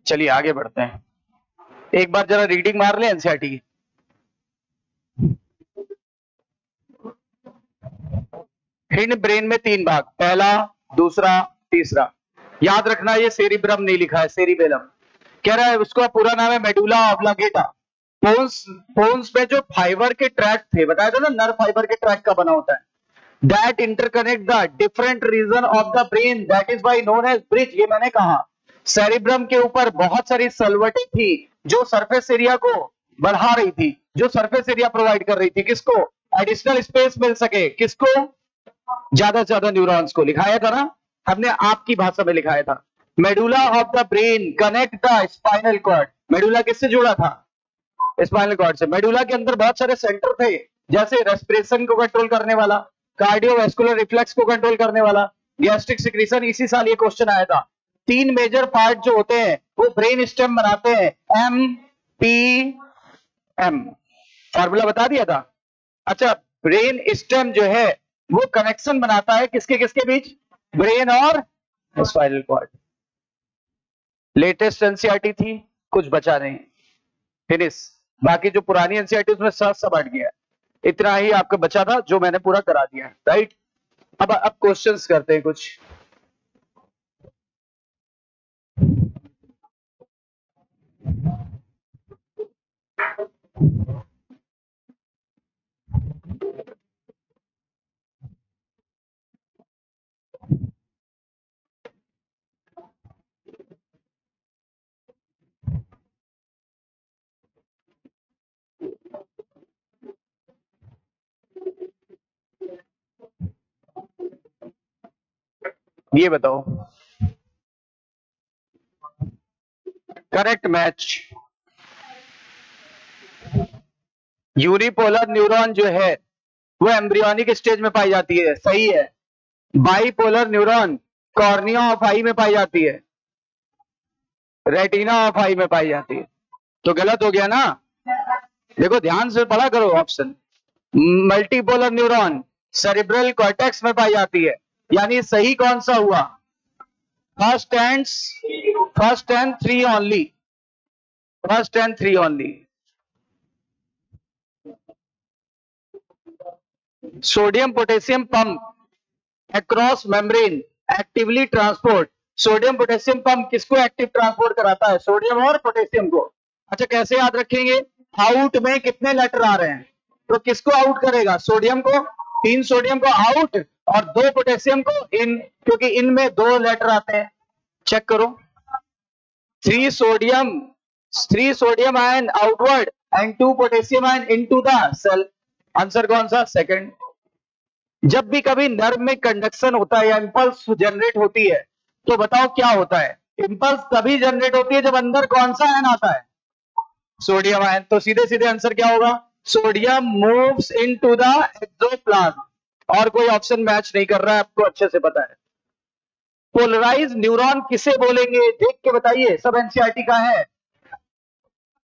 चलिए आगे बढ़ते हैं, एक बार जरा रीडिंग मार लें एनसीईआरटी की। हिंड ब्रेन में 3 भाग, पहला, दूसरा, तीसरा। याद रखना ये सेरिब्रम नहीं लिखा है, सेरिबेलम। कह रहा है उसका पूरा नाम है मेडुला ऑब्लांगेटा। पोन्स में जो फाइबर के ट्रैक थे, बताया था ना नर्व फाइबर के ट्रैक का बना होता है, that interconnect the different region of the brain, that is why known as bridge. ये मैंने कहा सेरिब्रम के ऊपर बहुत सारी सलवटें थी जो सरफेस एरिया को बढ़ा रही थी, जो सरफेस एरिया प्रोवाइड कर रही थी, किसको? एडिशनल स्पेस मिल सके, किसको? ज्यादा से ज्यादा न्यूरॉन्स को। लिखाया था ना हमने, आपकी भाषा में लिखाया था। Medulla of the brain connect the spinal cord. Medulla किससे जुड़ा था? स्पाइनल कॉर्ड से। मेडुला के अंदर बहुत सारे सेंटर थे, जैसे रेस्पिरेशन को कंट्रोल करने वाला, कार्डियोवैस्कुलर रिफ्लेक्स को कंट्रोल करने वाला, गैस्ट्रिक सिक्रीशन। इसी साल ये क्वेश्चन आया था। 3 मेजर पार्ट जो होते हैं वो ब्रेन स्टेम बनाते हैं, MPM। फॉर्मूला बता दिया था। अच्छा, ब्रेन स्टेम जो है वो कनेक्शन बनाता है किसके किसके बीच? ब्रेन और स्पाइनल कॉर्ड। लेटेस्ट एनसीईआरटी थी, कुछ बचा नहीं, फिनिश। बाकी जो पुरानी एनसीईआरटी उसमें सब हट गया। इतना ही आपका बचा था जो मैंने पूरा करा दिया, राइट। अब क्वेश्चंस करते हैं कुछ। ये बताओ, करेक्ट मैच। यूनिपोलर न्यूरॉन जो है वो एम्ब्रियोनिक स्टेज में पाई जाती है, सही है। बाइपोलर न्यूरॉन कॉर्निया ऑफ आई में पाई जाती है, रेटिना ऑफ आई में पाई जाती है। तो गलत हो गया ना, देखो ध्यान से पढ़ा करो option. Multipolar neuron cerebral cortex में पाई जाती है, यानी सही कौन सा हुआ? First and 3 only, first and 3 only. Sodium potassium pump across membrane actively transport. Sodium potassium pump किसको एक्टिव ट्रांसपोर्ट कराता है? सोडियम और पोटेशियम को। अच्छा, कैसे याद रखेंगे? आउट में कितने लेटर आ रहे हैं, तो किसको आउट करेगा? सोडियम को। 3 सोडियम को आउट और 2 पोटेशियम को इन, क्योंकि इनमें 2 लेटर आते हैं। चेक करो, 3 sodium ion outward and 2 potassium ion into the cell. Answer कौन सा? सेकंड। जब भी कभी नर्व में कंडक्शन होता है या इंपल्स जनरेट होती है, तो बताओ क्या होता है? इंपल्स तभी जनरेट होती है जब अंदर कौन सा आयन आता है? Sodium ion. तो सीधे सीधे आंसर क्या होगा? Sodium moves into the axoplasm. और कोई ऑप्शन मैच नहीं कर रहा है, आपको अच्छे से पता है। पोलराइज न्यूरॉन किसे बोलेंगे? देख के बताइए, सब एनसीईआरटी का है।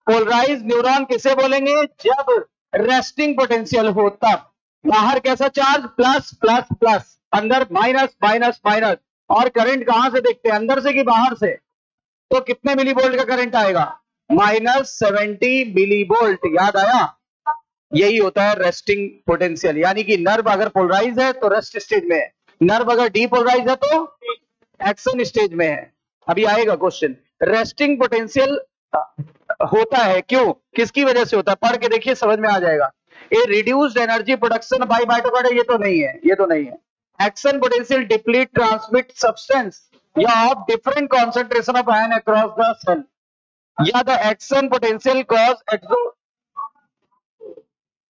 पोलराइज न्यूरॉन किसे बोलेंगे? जब रेस्टिंग पोटेंशियल हो तब। बाहर कैसा चार्ज? प्लस प्लस प्लस, अंदर माइनस माइनस माइनस। और करंट कहां से देखते हैं, अंदर से कि बाहर से? तो कितने मिली वोल्ट का करंट आएगा? -70 मिली वोल्ट। याद आया? यही होता है रेस्टिंग पोटेंशियल, यानी कि नर्व अगर पोलराइज है तो रेस्ट स्टेज में है, नर्व अगर डीपोलराइज है तो एक्शन स्टेज में है। अभी आएगा क्वेश्चन। रेस्टिंग पोटेंशियल होता है क्यों, किसकी वजह से होता है? पढ़ के देखिए, समझ में आ जाएगा। A reduced energy production by mitochondria, ये तो नहीं है, ये तो नहीं है। Action potential deplete transmit substance या of different concentration of ion across the cell, या द एक्शन पोटेंशियल कॉज एक्सो।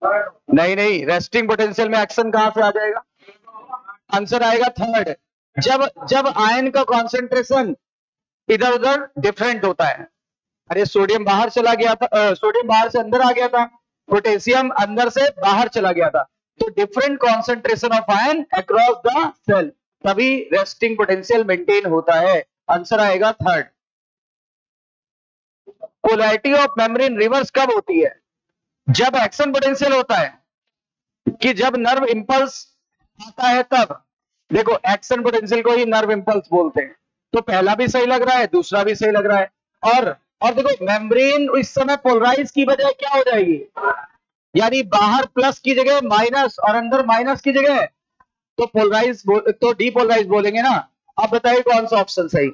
नहीं, रेस्टिंग पोटेंशियल में एक्शन कहां से आ जाएगा? आंसर आएगा थर्ड। जब आयन का कॉन्सेंट्रेशन इधर उधर डिफरेंट होता है। अरे सोडियम बाहर चला गया था, सोडियम बाहर से अंदर आ गया था, पोटेशियम अंदर से बाहर चला गया था, तो different concentration of ion across the cell, तभी रेस्टिंग पोटेंशियल मेंटेन होता है। आंसर आएगा third. Polarity of membrane reverse कब होती है? जब एक्शन पोटेंशियल होता है, कि जब नर्व इंपल्स आता है तब। देखो एक्शन पोटेंशियल को ही नर्व इंपल्स बोलते हैं। तो पहला भी सही लग रहा है, दूसरा भी सही लग रहा है। और देखो मेम्ब्रेन इस समय पोलराइज की बजाय क्या हो जाएगी, यानी बाहर प्लस की जगह माइनस और अंदर माइनस की जगह तो पोलराइज तो डीपोलराइज बोलेंगे ना। अब बताइए कौन सा ऑप्शन सही,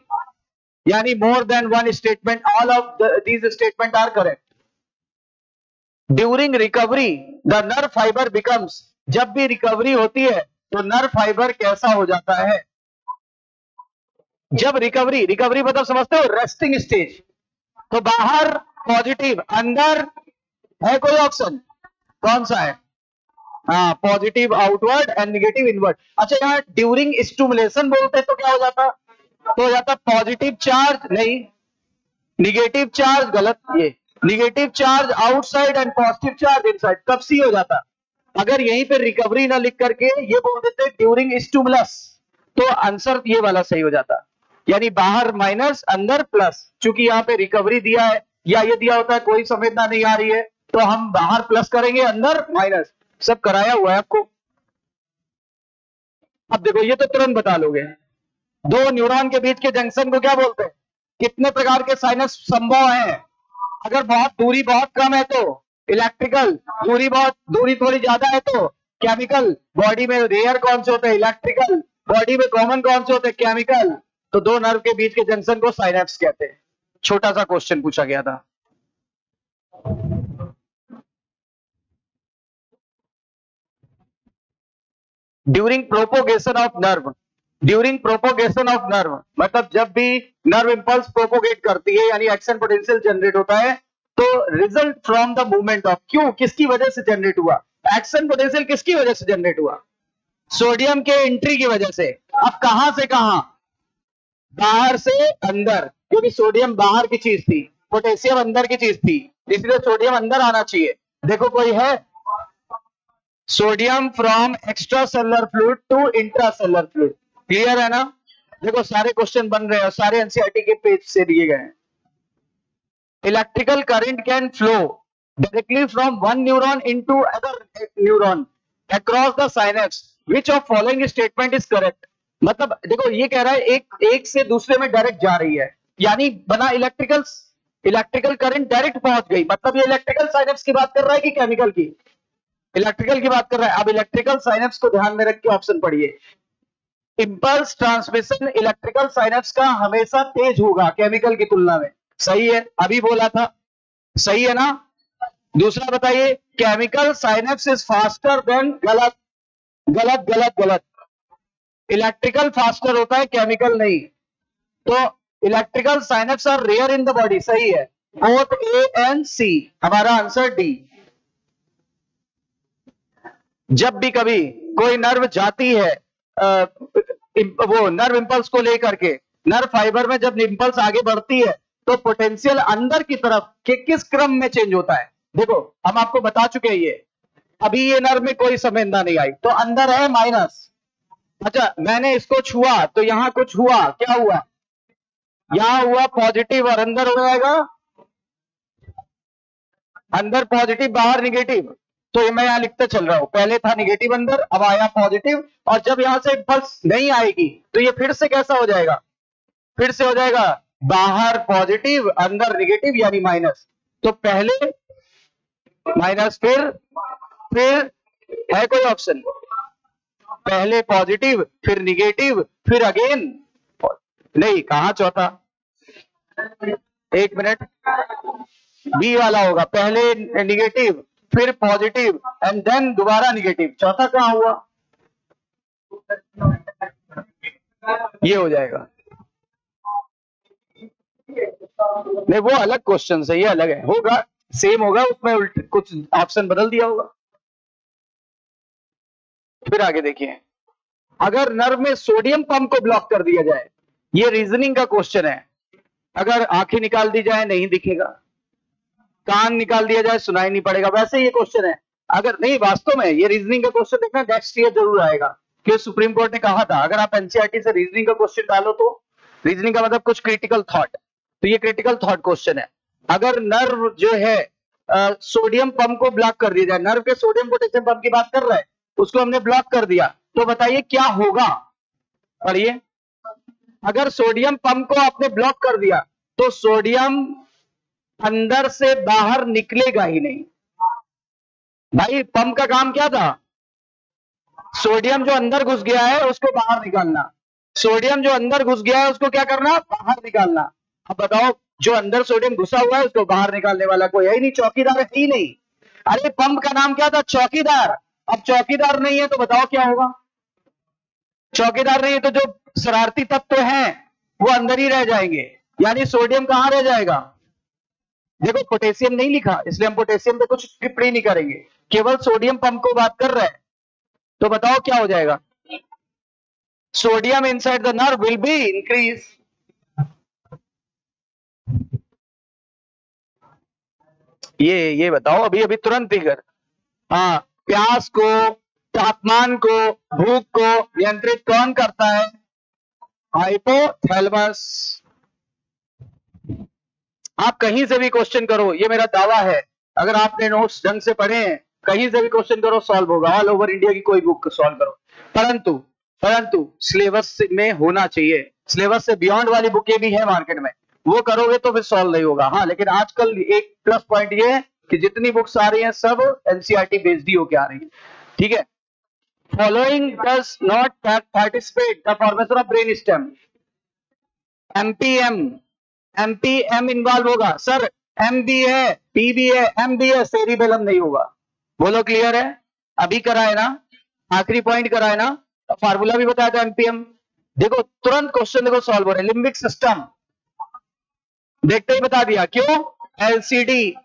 यानी more than one statement, all of these statement are correct. During recovery the nerve fibre becomes, जब भी रिकवरी होती है तो नर्व फाइबर कैसा हो जाता है, जब रिकवरी, रिकवरी मतलब समझते हो रेस्टिंग स्टेज, तो बाहर पॉजिटिव, अंदर है कोई ऑप्शन, कौन सा है, हाँ positive outward and negative inward. अच्छा यहाँ ड्यूरिंग स्टिमुलेशन बोलते हैं तो क्या हो जाता, तो हो जाता पॉजिटिव चार्ज, नहीं निगेटिव चार्ज, गलत, ये negative charge outside and positive charge inside, कब सी हो जाता। अगर यहीं पे रिकवरी ना लिख करके ये बोल देते ड्यूरिंग स्टिमुलस तो आंसर ये वाला सही हो जाता, यानी बाहर माइनस अंदर प्लस। चूंकि यहाँ पे रिकवरी दिया है या ये दिया होता है कोई संवेदना नहीं आ रही है तो हम बाहर प्लस करेंगे अंदर माइनस, सब कराया हुआ है आपको। अब देखो ये तो तुरंत बता लोगे, दो न्यूरॉन के बीच के जंक्शन को क्या बोलते हैं, कितने प्रकार के साइनस संभव हैं, अगर बहुत दूरी बहुत कम है तो इलेक्ट्रिकल, दूरी थोड़ी ज्यादा है तो केमिकल, बॉडी में रेयर कौन से होते हैं इलेक्ट्रिकल, बॉडी में कॉमन कौन से होते हैं केमिकल, तो दो नर्व के बीच के जंक्शन को साइनेप्स कहते हैं। छोटा सा क्वेश्चन पूछा गया था। During propagation of nerve, during propagation of nerve मतलब जब भी नर्व इंपल्स प्रोपोगेट करती है यानी एक्शन पोटेंशियल जनरेट होता है तो result from the movement of, क्यों किसकी वजह से जनरेट हुआ, एक्शन पोटेंशियल किसकी वजह से जनरेट हुआ, सोडियम के एंट्री की वजह से। अब कहां से कहां, बाहर से अंदर, क्योंकि सोडियम बाहर की चीज थी, पोटेशियम अंदर की चीज थी, इसलिए सोडियम अंदर आना चाहिए। देखो कोई है, sodium from extra cellular fluid to intracellular fluid, clear है ना। देखो सारे क्वेश्चन बन रहे हैं, सारे एनसीईआरटी के पेज से दिए गए हैं। Electrical current can flow directly from one neuron into other neuron across the synapse, which of following statement is correct. मतलब देखो ये कह रहा है एक से दूसरे में डायरेक्ट जा रही है, यानी बना इलेक्ट्रिकल करंट डायरेक्ट पहुंच गई, मतलब ये इलेक्ट्रिकल साइनेप्स की बात कर रहा है कि केमिकल की, इलेक्ट्रिकल की बात कर रहा है। अब इलेक्ट्रिकल साइनेप्स को ध्यान में रख के ऑप्शन पढ़िए, इंपल्स ट्रांसमिशन इलेक्ट्रिकल साइनेप्स का हमेशा तेज होगा केमिकल की तुलना में, सही है, अभी बोला था, सही है ना। दूसरा बताइए, chemical synapse is faster than, गलत गलत गलत गलत, इलेक्ट्रिकल फास्टर होता है केमिकल नहीं, तो electrical synapse are rare in the body, सही है, बोथ ए एंड सी, हमारा आंसर डी। जब भी कभी कोई नर्व जाती है वो नर्व इंपल्स को लेकर के, नर्व फाइबर में जब इंपल्स आगे बढ़ती है तो पोटेंशियल अंदर की तरफ के किस क्रम में चेंज होता है। देखो हम आपको बता चुके हैं, ये अभी ये नर्व में कोई संवेदना नहीं आई तो अंदर है माइनस, अच्छा मैंने इसको छुआ तो यहां कुछ हुआ, क्या हुआ, यहां हुआ पॉजिटिव और अंदर हो जाएगा, अंदर पॉजिटिव बाहर निगेटिव, तो ये मैं यहां लिखते चल रहा हूं, पहले था निगेटिव अंदर अब आया पॉजिटिव, और जब यहां से इंपल्स नहीं आएगी तो ये फिर से कैसा हो जाएगा, फिर से हो जाएगा बाहर पॉजिटिव अंदर निगेटिव यानी माइनस, तो पहले माइनस फिर है कोई ऑप्शन, पहले पॉजिटिव फिर निगेटिव फिर अगेन नहीं, कहां चौथा, एक मिनट, बी वाला होगा, पहले निगेटिव फिर पॉजिटिव एंड देन दोबारा निगेटिव, चौथा कहां हुआ, ये हो जाएगा, नहीं वो अलग क्वेश्चन है, ये अलग है, होगा सेम होगा, उसमें उल्ट कुछ ऑप्शन बदल दिया होगा। फिर आगे देखिए, अगर नर्व में सोडियम पंप को ब्लॉक कर दिया जाए, ये रीजनिंग का क्वेश्चन है, अगर आंखें निकाल दी जाए नहीं दिखेगा, कान निकाल दिया जाए सुनाई नहीं पड़ेगा, वैसे ये क्वेश्चन है, अगर नहीं वास्तव में ये रीजनिंग का क्वेश्चन देखना नेक्स्ट ईयर जरूर आएगा, क्योंकि सुप्रीम कोर्ट ने कहा था अगर आप एनसीईआरटी से रीजनिंग का क्वेश्चन डालो तो, रीजनिंग का मतलब कुछ क्रिटिकल थॉट, तो ये क्रिटिकल थॉट क्वेश्चन है, अगर नर्व जो है सोडियम पंप को ब्लॉक कर दिया जाए, नर्व के सोडियम पोटेशियम पंप की बात कर रहा है, उसको हमने ब्लॉक कर दिया तो बताइए क्या होगा, पढ़िए, अगर सोडियम पंप को आपने ब्लॉक कर दिया तो सोडियम अंदर से बाहर निकलेगा ही नहीं। भाई पंप का काम क्या था? सोडियम जो अंदर घुस गया है उसको बाहर निकालना। सोडियम जो अंदर घुस गया है उसको क्या करना? बाहर निकालना। अब बताओ, जो अंदर सोडियम घुसा हुआ है उसको बाहर निकालने वाला कोई है ही नहीं, चौकीदार है ही नहीं। अरे पंप का नाम क्या था? चौकीदार। अब चौकीदार नहीं है तो बताओ क्या होगा? चौकीदार नहीं है तो जो शरारती तत्व हैं वो अंदर ही रह जाएंगे, यानी सोडियम कहां रह जाएगा? देखो पोटेशियम नहीं लिखा इसलिए हम पोटेशियम पे कुछ टिप्पणी नहीं करेंगे, केवल सोडियम पंप को बात कर रहे हैं। तो बताओ क्या हो जाएगा? Sodium inside the nerve will be increase. ये बताओ अभी अभी तुरंत फिगर। हाँ, प्यास को, तापमान को, भूख को नियंत्रित कौन करता है? हाइपोथैलेमस। आप कहीं से भी क्वेश्चन करो, ये मेरा दावा है, अगर आपने नोट्स ढंग से पढ़े हैं, कहीं से भी क्वेश्चन करो सॉल्व होगा, ऑल ओवर इंडिया की कोई बुक सॉल्व करो। परंतु सिलेबस में होना चाहिए। सिलेबस से बियॉन्ड वाली बुकें भी है मार्केट में, वो करोगे तो फिर सॉल्व नहीं होगा। हाँ, लेकिन आजकल एक प्लस पॉइंट ये है कि जितनी बुक्स आ रही हैं सब एनसीईआरटी बेस्ड ही होके आ रही है। ठीक है। Following does not participate the formation of brain stem. MPM involve होगा सर, एम भी है, पी भी है, एम भी है, सेरिबेलम नहीं होगा। बोलो क्लियर है? अभी कराए ना, आखिरी पॉइंट कराए ना, फार्मूला भी बताया था एमपीएम। देखो तुरंत क्वेश्चन देखो सॉल्व हो रहा है। लिम्बिक सिस्टम देखते ही बता दिया, क्यों? एलसीडी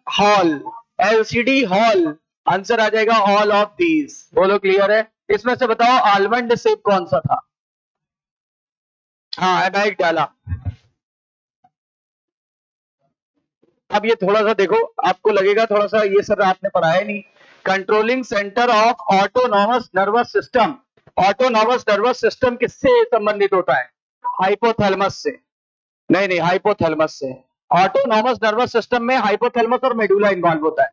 हॉल, आंसर आ जाएगा ऑल ऑफ दीज। बोलो क्लियर है? इसमें से बताओ आलमंड शेप कौन सा था? हाँ, एमाइक डाला। अब ये थोड़ा सा देखो, आपको लगेगा थोड़ा सा ये सर आपने पढ़ाया नहीं। Controlling centre of autonomous nervous system. Autonomous nervous system किससे संबंधित होता है? हाइपोथैलेमस से। नहीं, हाइपोथैलेमस से। ऑटोनॉमस नर्वस सिस्टम में हाइपोथैलेमस और मेडुला इन्वॉल्व होता है।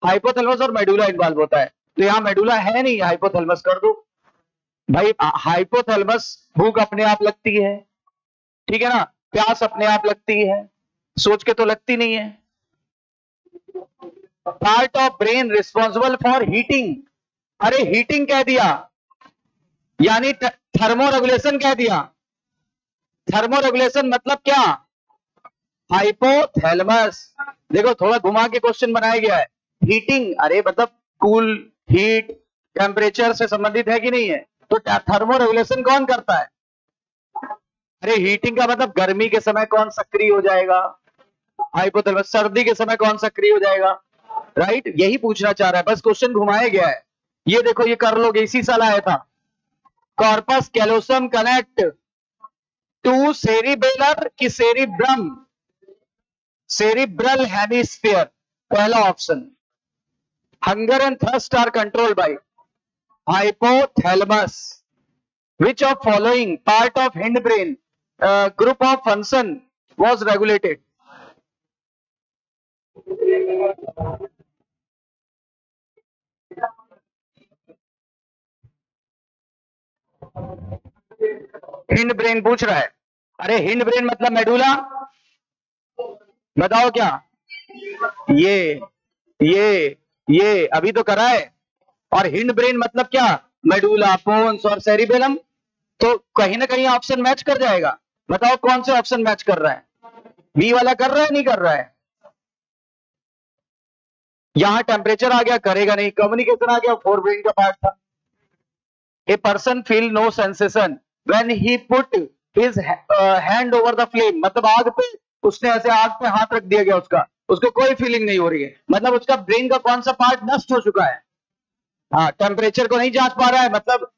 हाइपोथैलेमस और मेडुला इन्वॉल्व होता है, तो यहाँ मेडुला है नहीं, हाइपोथैलेमस कर दो भाई। हाइपोथैलेमस भूख अपने आप लगती है, ठीक है ना, प्यास अपने आप लगती है, सोच के तो लगती नहीं है। Part of brain responsible for heating. अरे हीटिंग कह दिया, यानी थर्मो रेगुलेशन कह दिया। थर्मो रेगुलेशन मतलब क्या? हाइपोथैलेमस। देखो थोड़ा घुमा के क्वेश्चन बनाया गया है। हीटिंग, अरे मतलब कूल, हीट, टेम्परेचर से संबंधित है कि नहीं है? तो थर्मो रेगुलेशन कौन करता है? अरे हीटिंग का मतलब गर्मी के समय कौन सक्रिय हो जाएगा? हाइपोथैलेमस। सर्दी के समय कौन सक्रिय हो जाएगा? राइट, यही पूछना चाह रहा है, बस क्वेश्चन घुमाया गया है। ये देखो, ये कर लोगे, इसी साल आया था। Corpus callosum connect to cerebellar की सेरिब्रम, सेरिब्रल हेमिस्फीयर, पहला option. Hunger and thirst are controlled by hypothalamus. Which of following part of hindbrain group of function was regulated? Hind brain पूछ रहा है। अरे हिंड ब्रेन मतलब medulla, बताओ क्या? ये अभी तो करा है। और हिंड ब्रेन मतलब क्या? मेडुला, पोन्स और सेरिबेलम। तो कहीं ना कहीं ऑप्शन मैच कर जाएगा। बताओ कौन से ऑप्शन मैच कर रहा है? बी वाला कर रहा है, नहीं कर रहा है? यहां टेम्परेचर आ गया, करेगा नहीं। कम्युनिकेशन आ गया, फोर ब्रेन का पार्ट था। A person feel no sensation when he put his hand over the flame, मतलब आग पे उसने ऐसे आग पे हाथ रख दिया गया, उसको कोई फीलिंग नहीं हो रही है, मतलब उसका ब्रेन का कौन सा पार्ट नष्ट हो चुका है। हाँ, टेम्परेचर को नहीं जांच पा रहा है, मतलब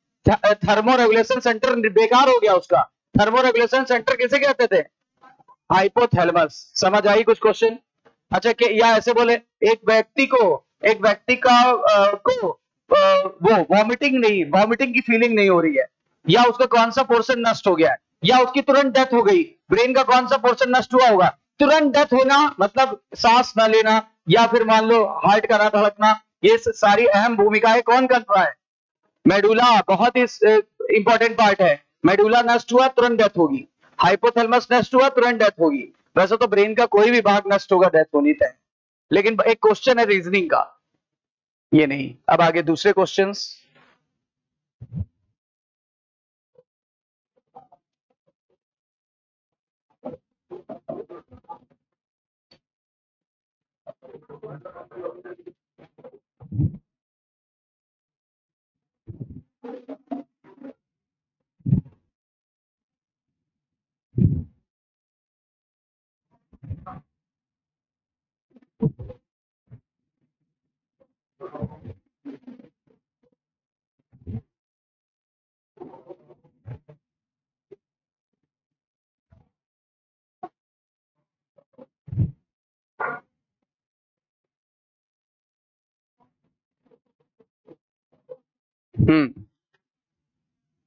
थर्मो रेगुलेशन सेंटर बेकार हो गया उसका। थर्मो रेगुलेशन सेंटर किसे कहते थे? हाइपोथैलेमस। समझ आई कुछ क्वेश्चन? अच्छा, या ऐसे बोले, एक व्यक्ति का वो वॉमिटिंग की फीलिंग नहीं हो रही है, या उसका कौन सा पोर्शन नष्ट हो गया है, या उसकी तुरंत डेथ हो गई, ब्रेन का कौन सा पोर्शन नष्ट हुआ होगा? तुरंत डेथ होना मतलब सांस न लेना, या फिर मान लो हार्ट का ना धड़कना, ये सारी अहम भूमिकाएं कौन कर रहा है? मेडुला। बहुत ही इंपॉर्टेंट पार्ट है। मेडुला नष्ट हुआ तुरंत डेथ होगी, हाइपोथैलेमस नष्ट हुआ तुरंत डेथ होगी। वैसे तो ब्रेन का कोई भी भाग नष्ट होगा, डेथ होनी तय, लेकिन एक क्वेश्चन है रीजनिंग का, ये नहीं। अब आगे दूसरे क्वेश्चंस।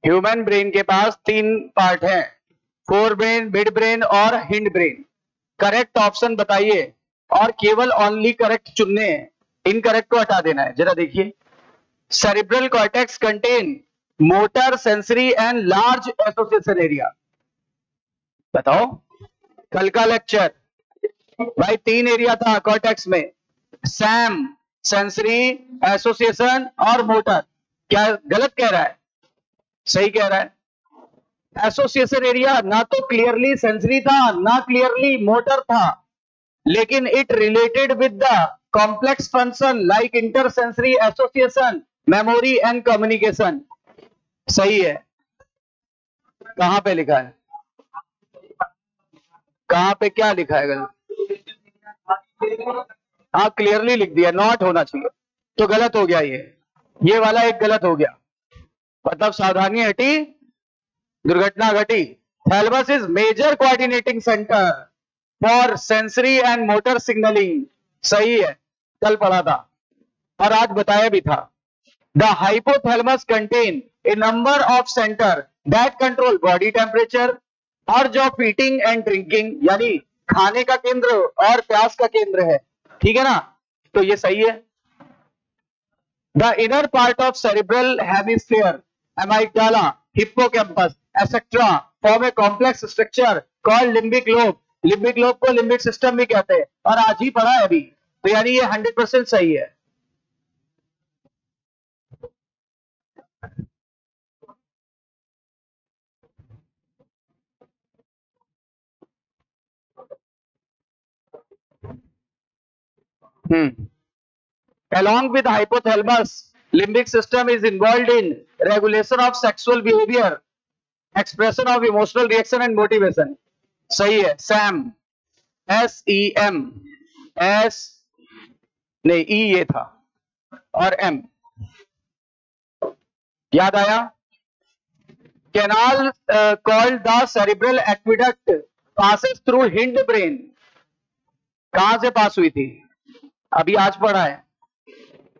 ह्यूमन ब्रेन के पास 3 पार्ट हैं, फोर ब्रेन, मिड ब्रेन और हिंड ब्रेन। करेक्ट ऑप्शन बताइए और केवल ओनली करेक्ट चुनने हैं, इनकरेक्ट को हटा देना है। जरा देखिए, cerebral cortex contain motor, sensory and large association area. बताओ, कल का लेक्चर भाई 3 एरिया था कॉर्टेक्स में, सैम, सेंसरी, एसोसिएशन और मोटर। क्या गलत कह रहा है? सही कह रहा है। एसोसिएशन एरिया ना तो क्लियरली सेंसरी था ना क्लियरली मोटर था, लेकिन it related with the complex function like intersensory association, memory and communication. सही है। कहां पे लिखा है? कहां पे क्या लिखा है गलत? हाँ क्लियरली लिख दिया, नॉट होना चाहिए, तो गलत हो गया। ये वाला एक गलत हो गया, मतलब सावधानी हटी, दुर्घटना घटी। Thalamus is major coordinating centre for sensory and motor signalling. सही है, कल पढ़ा था और आज बताया भी था। The hypothalamus contain a number of centre that control body temperature, और जो फीटिंग एंड ड्रिंकिंग, यानी खाने का केंद्र और प्यास का केंद्र है, ठीक है ना, तो ये सही है। The inner part of cerebral hemisphere, amygdala, hippocampus etcetera form a complex structure called limbic lobe. Limbic lobe को लिम्बिक सिस्टम भी कहते हैं और आज ही पढ़ा है अभी, तो यानी ये 100% सही है। Along with hypothalamus, limbic system is involved in regulation of sexual behavior, expression of emotional reaction and motivation. सही है। सैम, SEM, S नहीं, E ये था और M। याद आया? Canal called the cerebral aqueduct passes through hind brain. कहां से पास हुई थी? अभी आज पढ़ा है।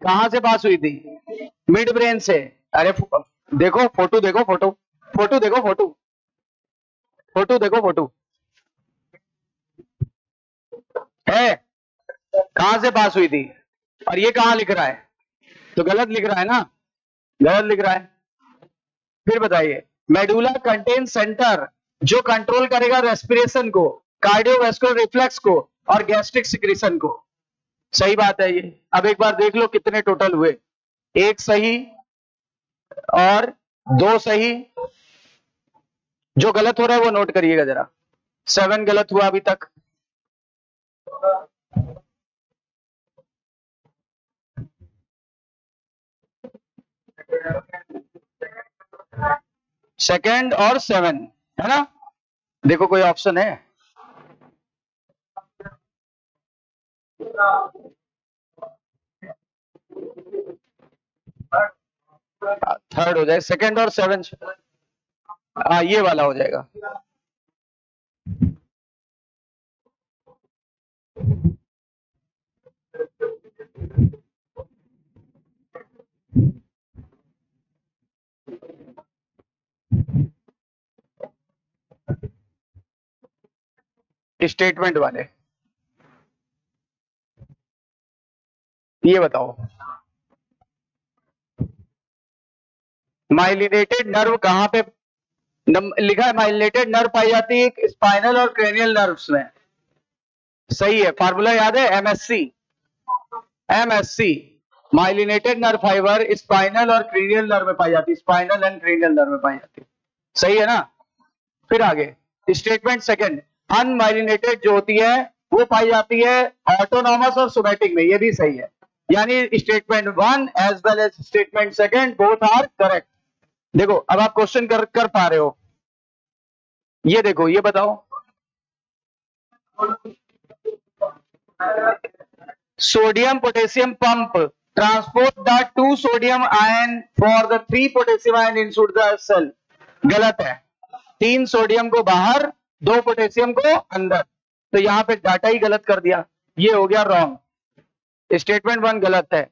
कहां से पास हुई थी? मिड ब्रेन से। अरे देखो फोटो, देखो फोटो, फोटो देखो, फोटो, फोटो देखो, फोटो है। कहां से पास हुई थी? और ये कहां लिख रहा है? तो गलत लिख रहा है ना, गलत लिख रहा है। फिर बताइए, मेडुला कंटेन सेंटर जो कंट्रोल करेगा रेस्पिरेशन को, कार्डियोवैस्कुलर रिफ्लेक्स को और गैस्ट्रिक सिक्रीशन को। सही बात है ये। अब एक बार देख लो कितने टोटल हुए, एक सही और 2 सही। जो गलत हो रहा है वो नोट करिएगा जरा। 7 गलत हुआ अभी तक। सेकंड और 7 है ना? देखो कोई ऑप्शन है? थर्ड हो जाए, सेकंड और 7। हाँ ये वाला हो जाएगा। स्टेटमेंट वाले ये बताओ, माइलिनेटेड नर्व कहां पे लिखा है? माइलिनेटेड नर्व पाई जाती है स्पाइनल और क्रेनियल नर्व्स में। सही है, फार्मूला याद है, MSc. MSc myelinated nerve fibre spinal और क्रेनियल नर्व में पाई जाती है, स्पाइनल एंड क्रेनियल नर्व में पाई जाती है। सही है ना। फिर आगे स्टेटमेंट सेकंड, अनमाइलिनेटेड जो होती है वो पाई जाती है ऑटोनॉमस और सोमैटिक में, ये भी सही है। यानी statement one as well as statement second both are correct. देखो अब आप क्वेश्चन कर पा रहे हो। ये देखो, ये बताओ, sodium potassium pump transport the 2 sodium ion for the 3 potassium ion inside the cell. गलत है, 3 सोडियम को बाहर 2 पोटेशियम को अंदर, तो यहां पे डाटा ही गलत कर दिया, ये हो गया रॉन्ग। स्टेटमेंट वन गलत है।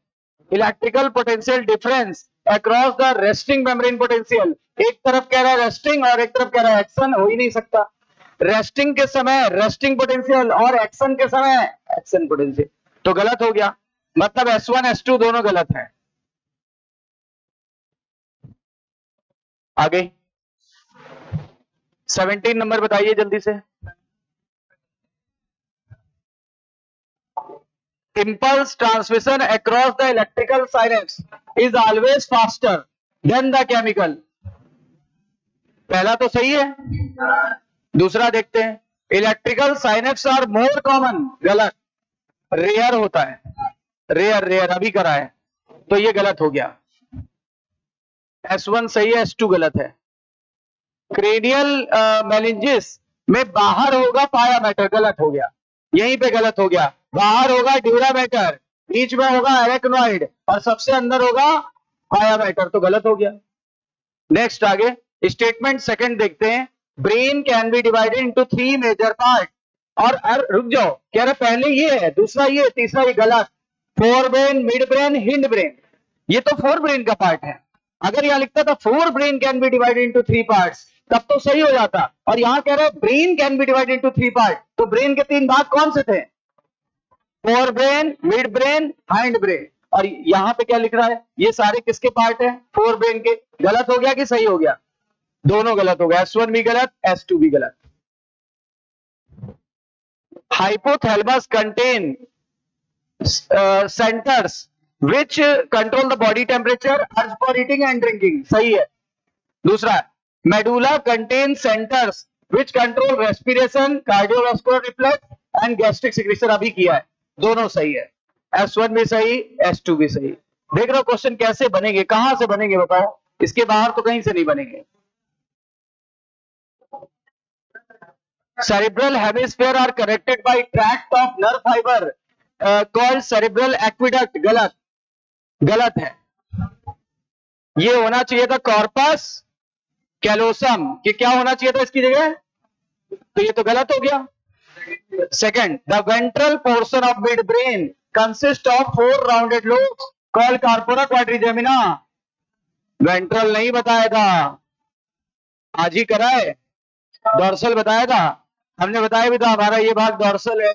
Electrical potential difference across the resting membrane potential, एक तरफ कह रहा है रेस्टिंग और एक तरफ कह रहा है एक्शन, हो ही नहीं सकता। रेस्टिंग के समय रेस्टिंग पोटेंशियल और एक्शन के समय एक्शन पोटेंशियल, तो गलत हो गया। मतलब S1 S2 दोनों गलत है। आगे 17 नंबर बताइए जल्दी से। Impulse transmission across the electrical synapse is always faster than the chemical। पहला तो सही है, दूसरा देखते हैं, electrical synapse are more common, गलत। रेयर होता है, रेयर रेयर अभी करा है, तो ये गलत हो गया। S1 सही है, S2 गलत है। क्रेनियल मेनिंजिस में बाहर होगा पाया मैटर, गलत हो गया, यहीं पे गलत हो गया। बाहर होगा ड्यूरा मैटर, बीच में होगा एरेक्नोइड और सबसे अंदर होगा पाया मैटर, तो गलत हो गया। नेक्स्ट आगे स्टेटमेंट सेकंड देखते हैं, brain can be divided into 3 major part. और रुक जाओ, कह रहे पहले ये है, दूसरा ये, तीसरा ये, गलत। Fore brain, mid brain, hind brain, ये तो फोर ब्रेन का पार्ट है। अगर यहां लिखता था fore brain can be divided into 3 parts, तब तो सही हो जाता। और यहां कह रहे brain can be divided into 3 part, तो ब्रेन के 3 भाग कौन से थे? Fore brain, mid brain, hind brain. और यहां पे क्या लिख रहा है, ये सारे किसके पार्ट है? फोर ब्रेन के। गलत हो गया कि सही हो गया? दोनों गलत हो गया, S1 भी गलत, S2 भी गलत। Hypothalamus contain centres which control the body temperature, urge for eating and drinking, सही है। दूसरा, medulla contains centers which control respiration, cardiovascular reflex and gastric secretion, अभी किया है, दोनों सही है। S1 भी सही, S2 भी सही। देख रहे हो क्वेश्चन कैसे बनेंगे, कहां से बनेंगे बताओ, इसके बाहर तो कहीं से नहीं बनेंगे। cerebral hemisphere are connected by tract of nerve fiber called cerebral aqueduct, गलत, गलत है। ये होना चाहिए था कॉर्पस कैलोसम, कि क्या होना चाहिए था इसकी जगह, तो ये तो गलत हो गया। Second, the ventral portion of mid brain consist of 4 rounded lobes called corpora quadrigemina. Ventral नहीं बताया था, आज ही कराए, डॉर्सल बताया था, हमने बताया भी था हमारा ये भाग डॉर्सल है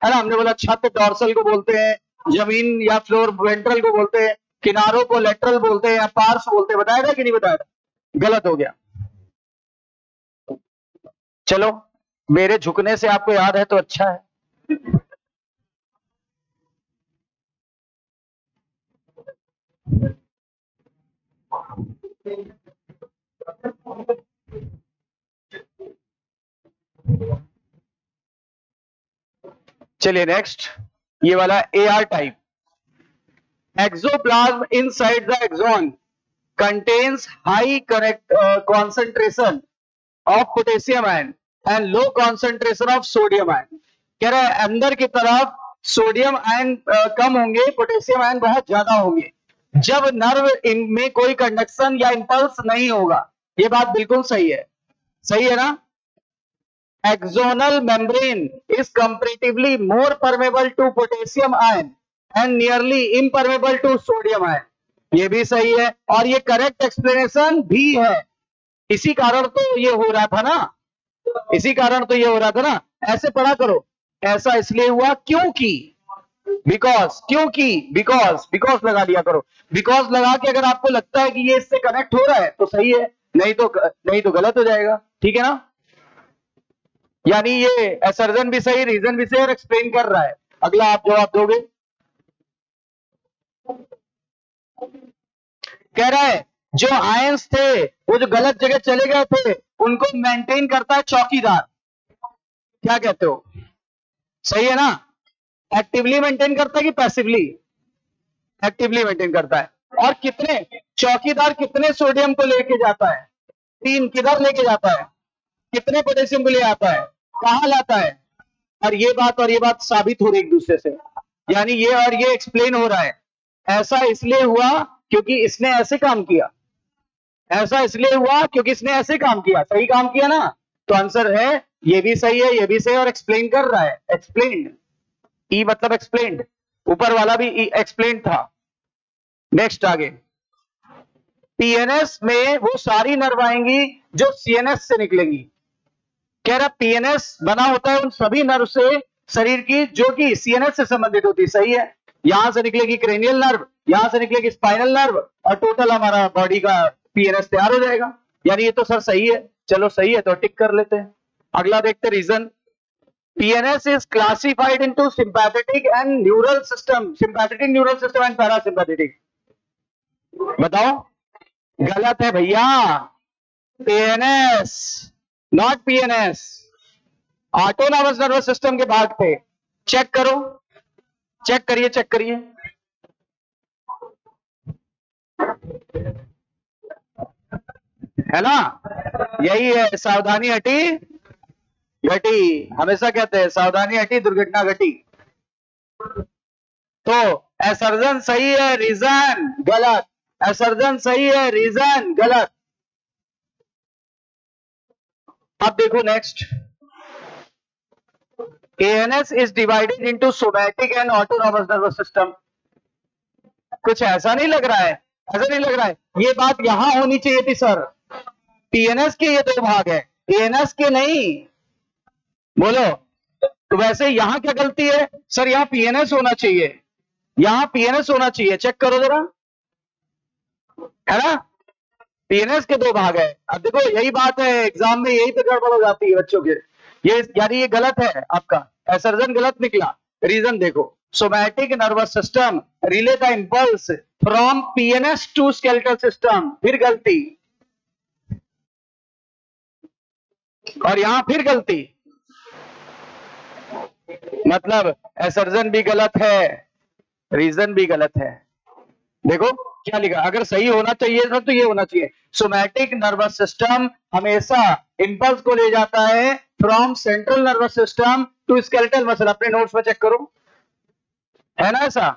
ना। हमने बोला छत डॉर्सल को बोलते हैं, जमीन या फ्लोर वेंट्रल को बोलते हैं, किनारों को लेटरल बोलते हैं या पार्स बोलते हैं। बताया था कि नहीं बताया था? गलत हो गया। चलो, मेरे झुकने से आपको याद है तो अच्छा है। चलिए नेक्स्ट, ये वाला AR type. Axoplasm inside the axon contains high concentration of potassium ion and low concentration of sodium ion। कह रहा है अंदर की तरफ सोडियम आयन कम होंगे, पोटेशियम आयन बहुत ज्यादा होंगे जब नर्व में कोई कंडक्शन या इंपल्स नहीं होगा। ये बात बिल्कुल सही है, सही है ना। Axonal membrane is comparatively more permeable to potassium ion and nearly impermeable to sodium ion, ये भी सही है और ये करेक्ट एक्सप्लेनेशन भी है। इसी कारण तो ये हो रहा था ना, इसी कारण तो ये हो रहा था ना। ऐसे पढ़ा करो, ऐसा इसलिए हुआ क्योंकि, बिकॉज, क्योंकि, बिकॉज लगा दिया करो। बिकॉज लगा के अगर आपको लगता है कि ये इससे कनेक्ट हो रहा है तो सही है, नहीं तो गलत हो जाएगा, ठीक है ना। यानी ये असर्जन भी सही, रीजन भी सही और एक्सप्लेन कर रहा है। अगला आप जवाब दोगे। कह रहा है जो आयंस थे वो जो गलत जगह चले गए थे उनको मेंटेन करता है चौकीदार। क्या कहते हो? सही है ना? एक्टिवली मेंटेन करता है कि पैसिवली? एक्टिवली मेंटेन करता है। और कितने चौकीदार कितने सोडियम को लेके जाता है? 3। किधर लेके जाता है? कितने पोटेशियम को ले आता है? कहां लाता है? और ये बात साबित हो रही एक दूसरे से, यानी ये और ये एक्सप्लेन हो रहा है। ऐसा इसलिए हुआ क्योंकि इसने ऐसे काम किया, ऐसा इसलिए हुआ क्योंकि इसने ऐसे काम किया। सही काम किया ना? तो आंसर है ये भी सही है, ये भी सही, और एक्सप्लेन कर रहा है। एक्सप्लेन्ड, ई मतलब एक्सप्लेन्ड, ऊपर वाला भी एक्सप्लेन्ड था। नेक्स्ट आगे, पीएनएस में वो सारी नर्व आएंगी जो सीएनएस से निकलेंगी। कह रहा पीएनएस बना होता है उन सभी नर्व से शरीर की जो कि सीएनएस से संबंधित होती है। सही है। यहां से निकलेगी क्रेनियल नर्व, यहां से निकलेगी स्पाइनल नर्व, और टोटल हमारा बॉडी का पीएनएस तैयार हो जाएगा। यानी ये तो सर सही है। चलो सही है तो टिक कर लेते हैं। अगला देखते reason. PNS is classified into sympathetic and neural system, sympathetic neural system and parasympathetic। बताओ। गलत है भैया, PNS not PNS, autonomous nervous system के भाग थे। चेक करो, चेक करिए, चेक करिए। है ना? यही है, सावधानी हटी घटी, हमेशा कहते हैं सावधानी हटी दुर्घटना घटी। तो असर्जन सही है, रीजन गलत। असर्जन सही है, रीजन गलत। अब देखो next, ANS is divided into somatic and autonomous nervous system। कुछ ऐसा नहीं लग रहा है, ऐसा नहीं लग रहा है। ये बात यहां होनी चाहिए थी सर। PNS के ये 2 भाग है, ANS के नहीं। बोलो तो वैसे यहां क्या गलती है सर? यहां PNS होना चाहिए, यहां PNS होना चाहिए। चेक करो जरा, है ना? PNS के 2 भाग है। अब देखो यही बात है, एग्जाम में यही पे गड़बड़ हो जाती है बच्चों के। ये यानी ये गलत है आपका, असर्जन गलत निकला। रीजन देखो, somatic nervous system relay the impulse from PNS to skeletal system, फिर गलती, और यहां फिर गलती। मतलब असर्जन भी गलत है, रीजन भी गलत है। देखो क्या लिखा, अगर सही होना चाहिए था तो ये होना चाहिए, सोमैटिक नर्वस सिस्टम हमेशा इंपल्स को ले जाता है from central nervous system to skeletal muscle. अपने नोट्स में चेक करो, है ना ऐसा?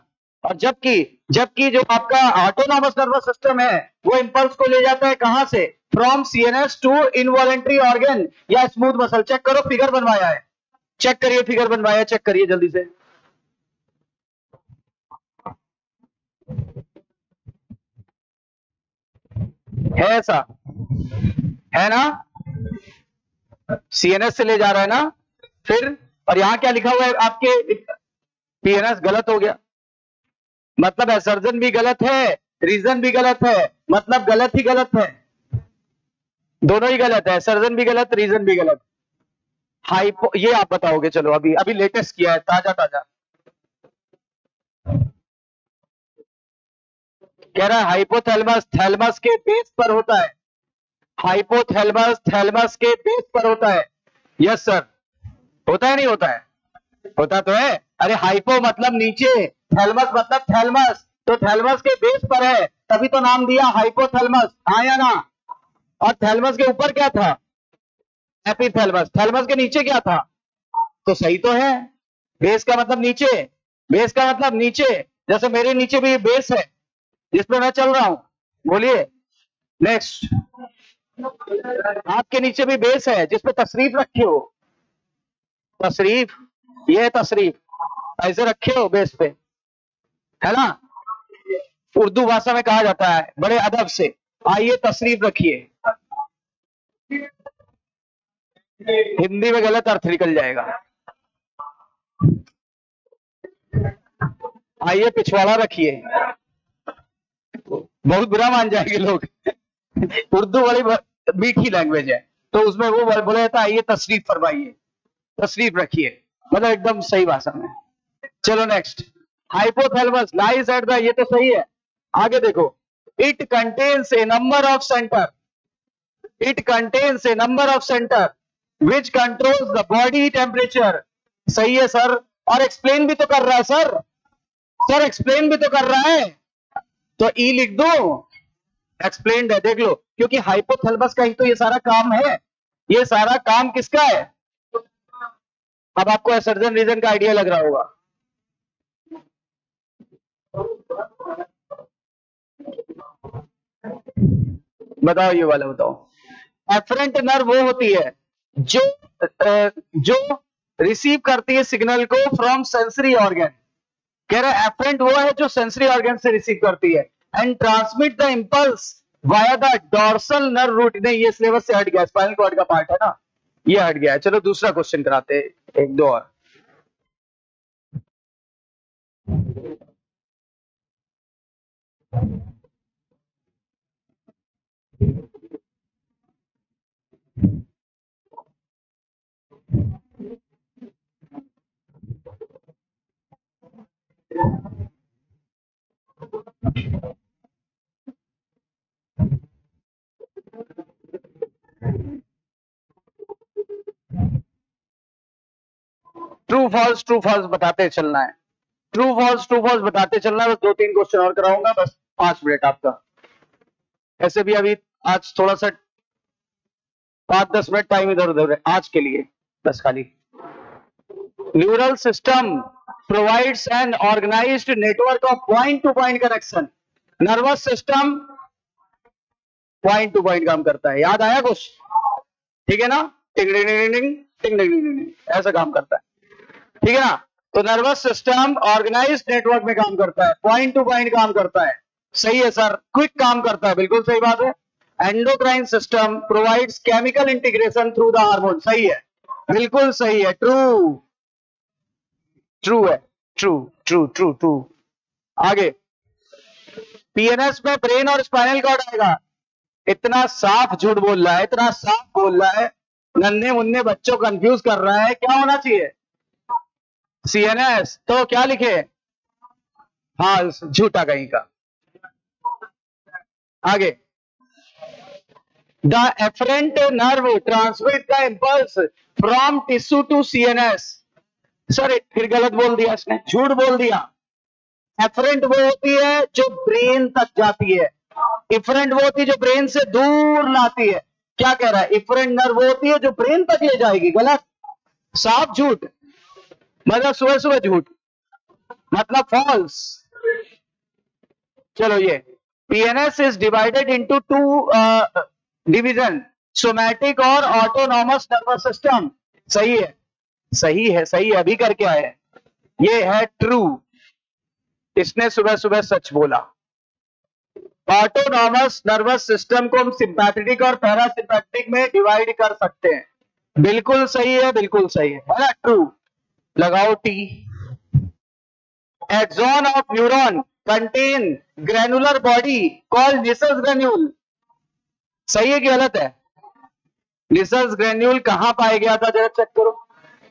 और जबकि जो आपका ऑटोनॉमस नर्वस सिस्टम है वो इंपल्स को ले जाता है कहां से? From CNS to involuntary organ या स्मूथ मसल। चेक करो, फिगर बनवाया है, चेक करिए, फिगर बनवाया, चेक करिए जल्दी से। है ऐसा? है ना? सीएनएस से ले जा रहा है ना? फिर और यहां क्या लिखा हुआ है आपके? पीएनएस गलत हो गया, मतलब असर्जन भी गलत है, रीजन भी गलत है, मतलब गलत ही गलत है, दोनों ही गलत है, असर्जन भी गलत, रीजन भी गलत। हाइपो, ये आप बताओगे। चलो अभी अभी लेटेस्ट किया है, ताजा ताजा। कह रहा है हाइपोथैलेमस थैलेमस के बेस पर होता है, हाइपोथैलेमस थैलेमस के बेस पर होता है। यस सर, होता है नहीं होता है? होता तो है। अरे हाइपो मतलब नीचे, थैलेमस मतलब थैलेमस, तो थैलेमस के बेस पर है, तभी तो नाम दिया हाइपोथैलेमस। हाँ या ना? और थैलेमस के ऊपर क्या था? एपिथैलेमस। थैलेमस के नीचे क्या था? तो सही तो है, बेस का मतलब नीचे, बेस का मतलब नीचे। जैसे मेरे नीचे भी बेस है जिसपे मैं चल रहा हूं। बोलिए नेक्स्ट, आपके नीचे भी बेस है जिसपे तशरीफ रखे हो, तशरीफ, ये है तशरीफ, ऐसे रखे हो बेस पे, है ना? उर्दू भाषा में कहा जाता है बड़े अदब से, आइए तशरीफ रखिए। हिंदी में गलत अर्थ निकल जाएगा। आइए पिछवाड़ा रखिए, बहुत बुरा मान जाएंगे लोग। उर्दू बड़ी मीठी लैंग्वेज है, तो उसमें वो बोला जाता है आइए तशरीफ फरमाइए। तशरीफ रखिए, मतलब एकदम सही भाषा में। चलो next, hypothalamus lies at the, ये तो सही है। आगे देखो, it contains A number of centre, it contains A number of centre which controls the body temperature. सही है सर, और एक्सप्लेन भी तो कर रहा है सर, सर एक्सप्लेन भी तो कर रहा है, तो ई लिख दो, एक्सप्लेन्ड है, देख लो, क्योंकि हाइपोथैलेमस का ही तो ये सारा काम है, ये सारा काम किसका है। अब आपको सर्जन रीजन का आइडिया लग रहा होगा। बताओ, ये वाला बताओ। एफरेंट नर्व वो होती है जो जो रिसीव करती है सिग्नल को फ्रॉम सेंसरी ऑर्गन। कह रहा है एफरेंट वो है जो सेंसरी ऑर्गन से रिसीव करती है and transmit the impulse via the dorsal nerve root. नहीं, ये सिलेबस से हट गया, स्पाइनल कॉर्ड का पार्ट है ना, ये हट गया है। चलो दूसरा क्वेश्चन कराते हैं, एक दो और। ट्रू फॉल्स बताते चलना है, ट्रू फॉल्स बताते चलना है। बस 2-3 क्वेश्चन और कराऊंगा, बस 5 मिनट आपका। ऐसे भी अभी आज थोड़ा सा 5-10 मिनट टाइम इधर उधर है आज के लिए, बस खाली। Neural system provides an organised network of point to point connection. Nervous system point to point काम करता है, याद आया कुछ? ठीक है ना, टिंग टिंग टिंग टिंग टिंग टिंग टिंग, ऐसा काम करता है, ठीक है ना। तो नर्वस सिस्टम ऑर्गेनाइज्ड नेटवर्क में काम करता है, पॉइंट टू पॉइंट काम करता है। सही है सर, क्विक काम करता है, बिल्कुल सही बात है। Endocrine system provides chemical integration through the hormone. सही है, बिल्कुल सही है, ट्रू ट्रू है, ट्रू ट्रू ट्रू ट्रू। आगे, पीएनएस में ब्रेन और स्पाइनल कॉर्ड आएगा। इतना साफ झूठ बोल रहा है, इतना साफ बोल रहा है, नन्हे मुन्ने बच्चों को कंफ्यूज कर रहा है। क्या होना चाहिए? सीएनएस। तो क्या लिखे? हाँ, झूठा कहीं का। आगे, the afferent nerve transmit the impulse from tissue to CNS. Sir फिर गलत बोल दिया इसने, झूठ बोल दिया। एफरेंट वो होती है जो ब्रेन तक जाती है, इफरेंट वो होती है जो ब्रेन से दूर लाती है। क्या कह रहा है? इफरेंट नर्व वो होती है जो ब्रेन तक ले जाएगी। गलत, साफ झूठ, मतलब सुबह सुबह झूठ, मतलब फॉल्स। चलो, ये PNS is divided into 2 division, somatic और ऑटोनॉमस नर्वस सिस्टम। सही है, सही है, सही है, अभी करके आए। ये है ट्रू, इसने सुबह सुबह सच बोला। ऑटोनॉमस नर्वस सिस्टम को हम सिंपैथेटिक और पैरासिम्पैथेटिक में डिवाइड कर सकते हैं। बिल्कुल सही है, बिल्कुल सही है ना, ट्रू। लगाओ T. Axon of neuron contain granular body called Nissl's granule. सही है कि गलत है? निसल्स ग्रैन्यूल कहां पाया गया था, जरा चेक करो।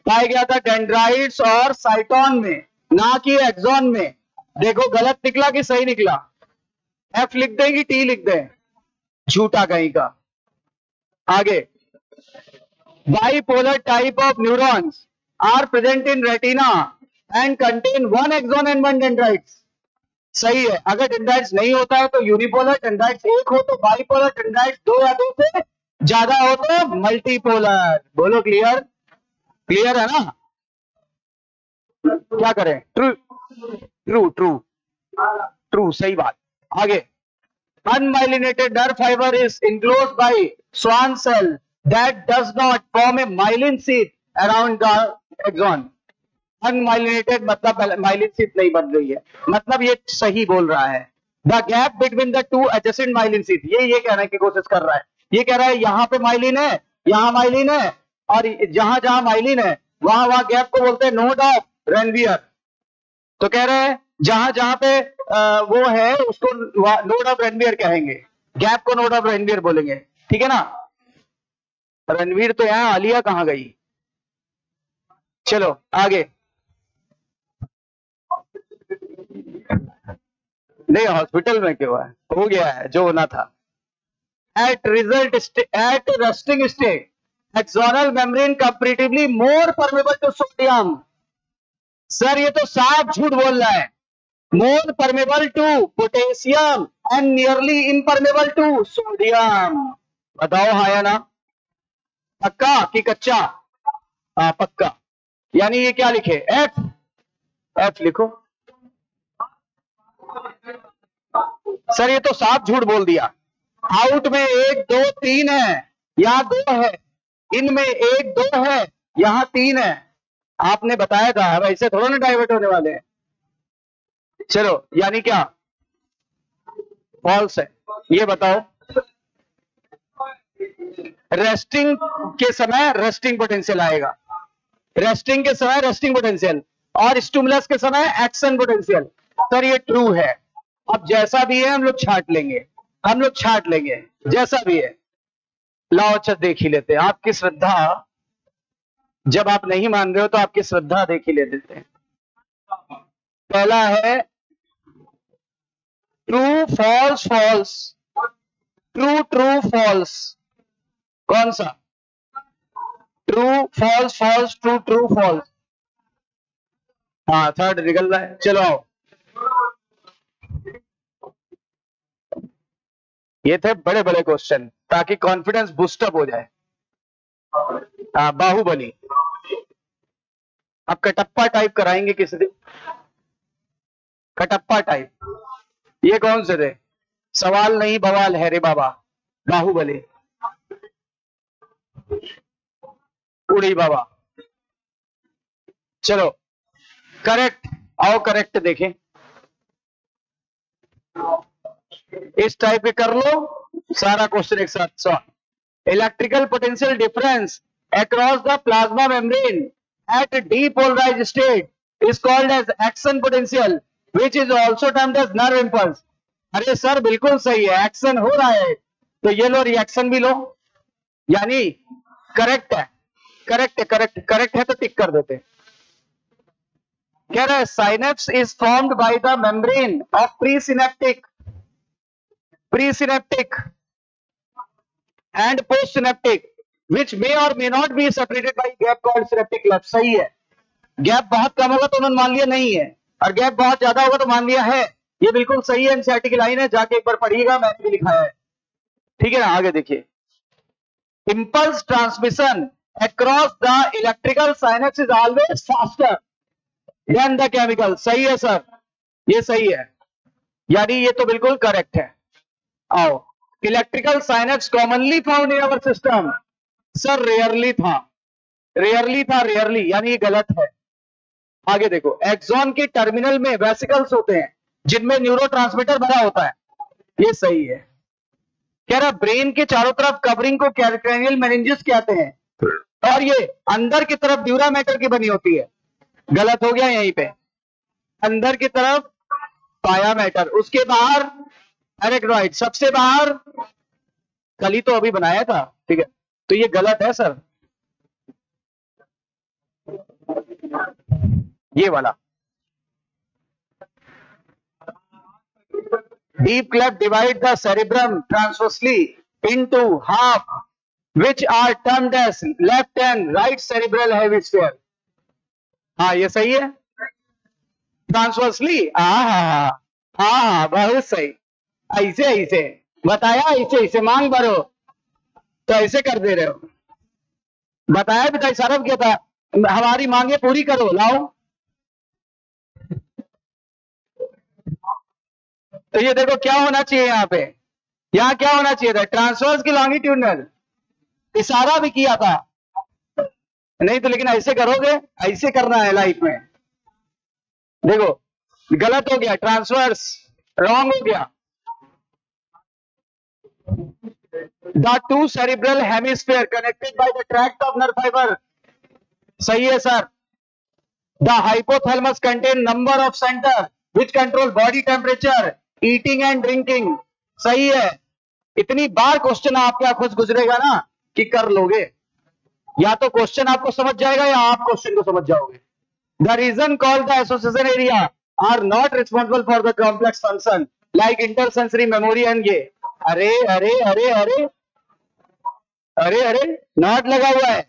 पाया गया था डेंड्राइट्स और साइटोन में, ना कि एक्सॉन में। देखो गलत निकला कि सही निकला? एफ लिख दें कि टी लिख दें? झूठा कहीं का। आगे, bipolar type of neurons are present in retina and contain 1 axon and 1 dendrites. सही है, अगर डेंड्राइट्स नहीं होता है तो यूनिपोलर, डेंड्राइट्स 1 हो तो बाइपोलर, डेंड्राइट्स 2 या 2 से ज्यादा हो तो मल्टीपोलर। बोलो क्लियर? क्लियर है ना? क्या करें? ट्रू ट्रू ट्रू ट्रू, सही बात। आगे, unmyelinated nerve fiber is enclosed by Schwann cell that does not form a myelin sheath around the axon. Unmyelinated मतलब myelin sheath नहीं बन रही है, मतलब ये सही बोल रहा है। The gap between the two adjacent myelin sheath, ये कहने की कोशिश कर रहा है। ये कह रहा है यहाँ पे माइलिन है, यहाँ माइलिन है, और जहां जहां माइलिन है वहां वहां गैप को बोलते हैं नोड ऑफ रेनवियर। तो कह रहे हैं जहां जहां पे वो है उसको नोड ऑफ रणवीर कहेंगे, गैप को नोड ऑफ रणवीर बोलेंगे, ठीक है ना। रणवीर तो यहाँ, आलिया कहां गई? चलो आगे। नहीं हॉस्पिटल में क्यों है, हो गया है जो होना था। At resting state axonal membrane comparatively more permeable to sodium. Sir ये तो साफ झूठ बोल रहा है। More permeable to potassium and nearly impermeable to sodium. बताओ हाँ या ना, पक्का कि कच्चा? हाँ पक्का। यानी ये क्या लिखे, एफ, एफ लिखो। सर ये तो साफ झूठ बोल दिया। आउट में 1 2 3 है, यहाँ 2 है, इनमें 1 2 है, यहाँ 3 है। आपने बताया था, अब ऐसे थोड़ा ना डाइवर्ट होने वाले हैं। चलो यानी क्या, फॉल्स है। ये बताओ, रेस्टिंग के समय रेस्टिंग पोटेंशियल आएगा, रेस्टिंग के समय रेस्टिंग पोटेंशियल, और स्टिमुलस के समय एक्शन पोटेंशियल। सर ये ट्रू है। अब जैसा भी है हम लोग छांट लेंगे, हम लोग छांट लेंगे जैसा भी है। लाओ अच्छा देख ही लेते हैं, आपकी श्रद्धा, जब आप नहीं मान रहे हो तो आपकी श्रद्धा देख ही ले देते हैं। पहला है true false false, true true false, कौन सा? True false false true true false. हाँ थर्ड निकल रहा है। चलो आओ, ये थे बड़े बड़े क्वेश्चन ताकि कॉन्फिडेंस बूस्टअप हो जाए। बाहुबली। अब कटप्पा टाइप कराएंगे किसी दिन, कटप्पा टाइप। ये कौन से थे? सवाल नहीं बवाल है रे बाबा। बाहुबली, उड़ी बाबा। चलो करेक्ट, आओ करेक्ट देखें। इस टाइप के कर लो, सारा क्वेश्चन एक साथ solve. Electrical potential difference across the plasma membrane at depolarised state is called as action potential which is also termed as nerve impulse. अरे सर बिल्कुल सही है, एक्शन हो रहा है तो ये लो रिएक्शन भी लो, यानी करेक्ट है, करेक्ट है, करेक्ट करेक्ट है तो टिक कर देते। कह रहा है synapse is formed by the membrane of presynaptic and postsynaptic which may or may not be separated by gap called synaptic cleft। सही है, गैप बहुत कम होगा तो उन्होंने मान लिया नहीं है, और गैप बहुत ज्यादा होगा तो मान लिया है। ये बिल्कुल सही है, एनसीईआरटी की लाइन है, जाके एक बार पढ़िएगा, मैंने भी लिखाया है। ठीक है ना, आगे देखिए। impulse transmission across the electrical synapse is always faster than the chemical। सही है सर, ये सही है, यानी ये तो बिल्कुल करेक्ट है। आओ, electrical synapse commonly found in our system. Sir rarely था, रेयरली था, रेयरली यानी ये गलत है। आगे देखो, एक्सॉन के टर्मिनल में वेसिकल्स होते हैं जिनमें न्यूरोट्रांसमीटर भरा होता है। ये सही है। कह रहा ब्रेन के चारों तरफ कवरिंग को क्रेनियल मेनिंजेस कहते हैं, और ये अंदर की तरफ ड्यूरा मैटर की बनी होती है। गलत हो गया यहीं पे, अंदर की तरफ पाया मैटर, उसके बाहर एरेक्नोइड, सबसे बाहर कल ही तो अभी बनाया था। ठीक है, तो ये गलत है सर, ये वाला। Deep cleft divide the cerebrum transversely into half which are termed as left and right cerebral hemisphere। हाँ ये सही है, ट्रांसवर्सली। हाँ बहुत सही। ऐसे ऐसे बताया, ऐसे ऐसे मांग भरो तो ऐसे कर दे रहे हो। बताया भी था, इशारा किया था, हमारी मांगे पूरी करो, लाओ। तो ये देखो क्या होना चाहिए यहाँ पे, यहाँ क्या होना चाहिए था, ट्रांसवर्स की लॉन्गिट्यूडनल। इशारा भी किया था, नहीं तो लेकिन ऐसे करोगे, ऐसे करना है लाइफ में। देखो गलत हो गया, ट्रांसवर्स रॉन्ग हो गया। The two cerebral hemisphere connected by the tract of nerve fiber। सही है sir. The hypothalamus contain number of center which control body temperature, eating and drinking। सही है। इतनी बार क्वेश्चन आपके खुद गुजरेगा ना कि कर लोगे। या तो क्वेश्चन आपको समझ जाएगा या आप क्वेश्चन को समझ जाओगे। The region called the association area are not responsible for the complex function like intersensory memory and ये। अरे अरे अरे अरे अरे अरे नॉट लगा हुआ है,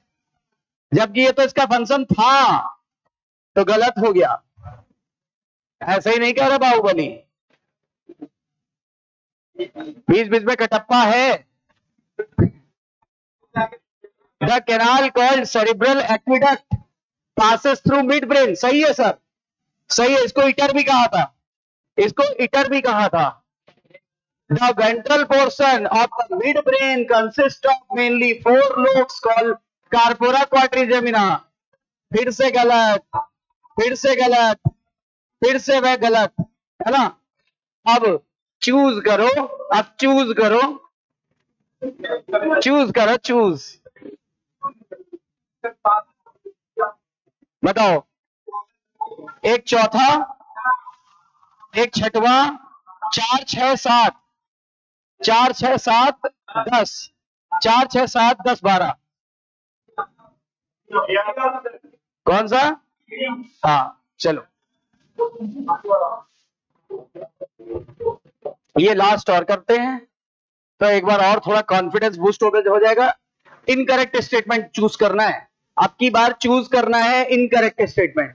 जबकि ये तो इसका फंक्शन था, तो गलत हो गया। ऐसा ही नहीं कह रहा बाहुबली, बीच बीच में कटप्पा है। The canal called cerebral aqueduct passes through mid brain. सही है सर, सही है। इसको इटर भी कहा था, इसको इटर भी कहा था। The ventral portion of the mid brain consist of mainly 4 lobes called corpora quadrigemina. फिर से गलत, फिर से गलत, फिर से वह गलत, है ना। अब चूज करो, अब चूज करो, चूज करो, चूज बताओ। एक चौथा, एक छठवा, 4 6 7, 4 6 7 10, 4 6 7 10 12। कौन सा? हाँ चलो, ये लास्ट और करते हैं, तो एक बार और थोड़ा कॉन्फिडेंस बूस्ट हो जाएगा। इनकरेक्ट स्टेटमेंट चूज करना है, अब की बार चूज करना है इनकरेक्ट स्टेटमेंट।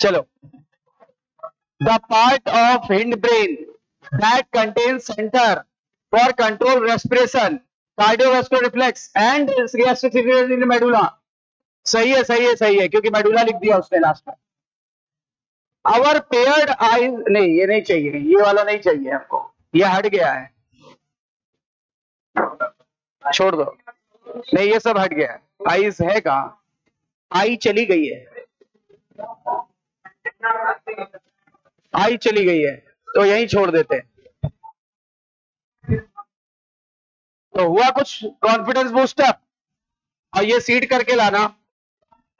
चलो, the part of hind brain that contains centre for control respiration, cardiovascular reflex and in medulla. सही है, सही है, सही है, क्योंकि मेडुला लिख दिया उसने लास्ट में। आवर पेयर्ड आईज, नहीं ये नहीं चाहिए, ये वाला नहीं चाहिए हमको, ये हट गया है, छोड़ दो। नहीं ये सब हट गया है, आईज है कहाँ, आई चली गई है, आई चली गई है, तो यही छोड़ देते हैं। तो हुआ कुछ कॉन्फिडेंस बूस्टर। और ये सीट करके लाना,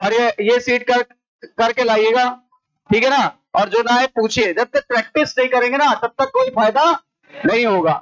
और ये सीट करके लाइएगा, ठीक है ना। और जो ना है पूछिए, जब तक प्रैक्टिस नहीं करेंगे ना तब तक कोई फायदा नहीं होगा।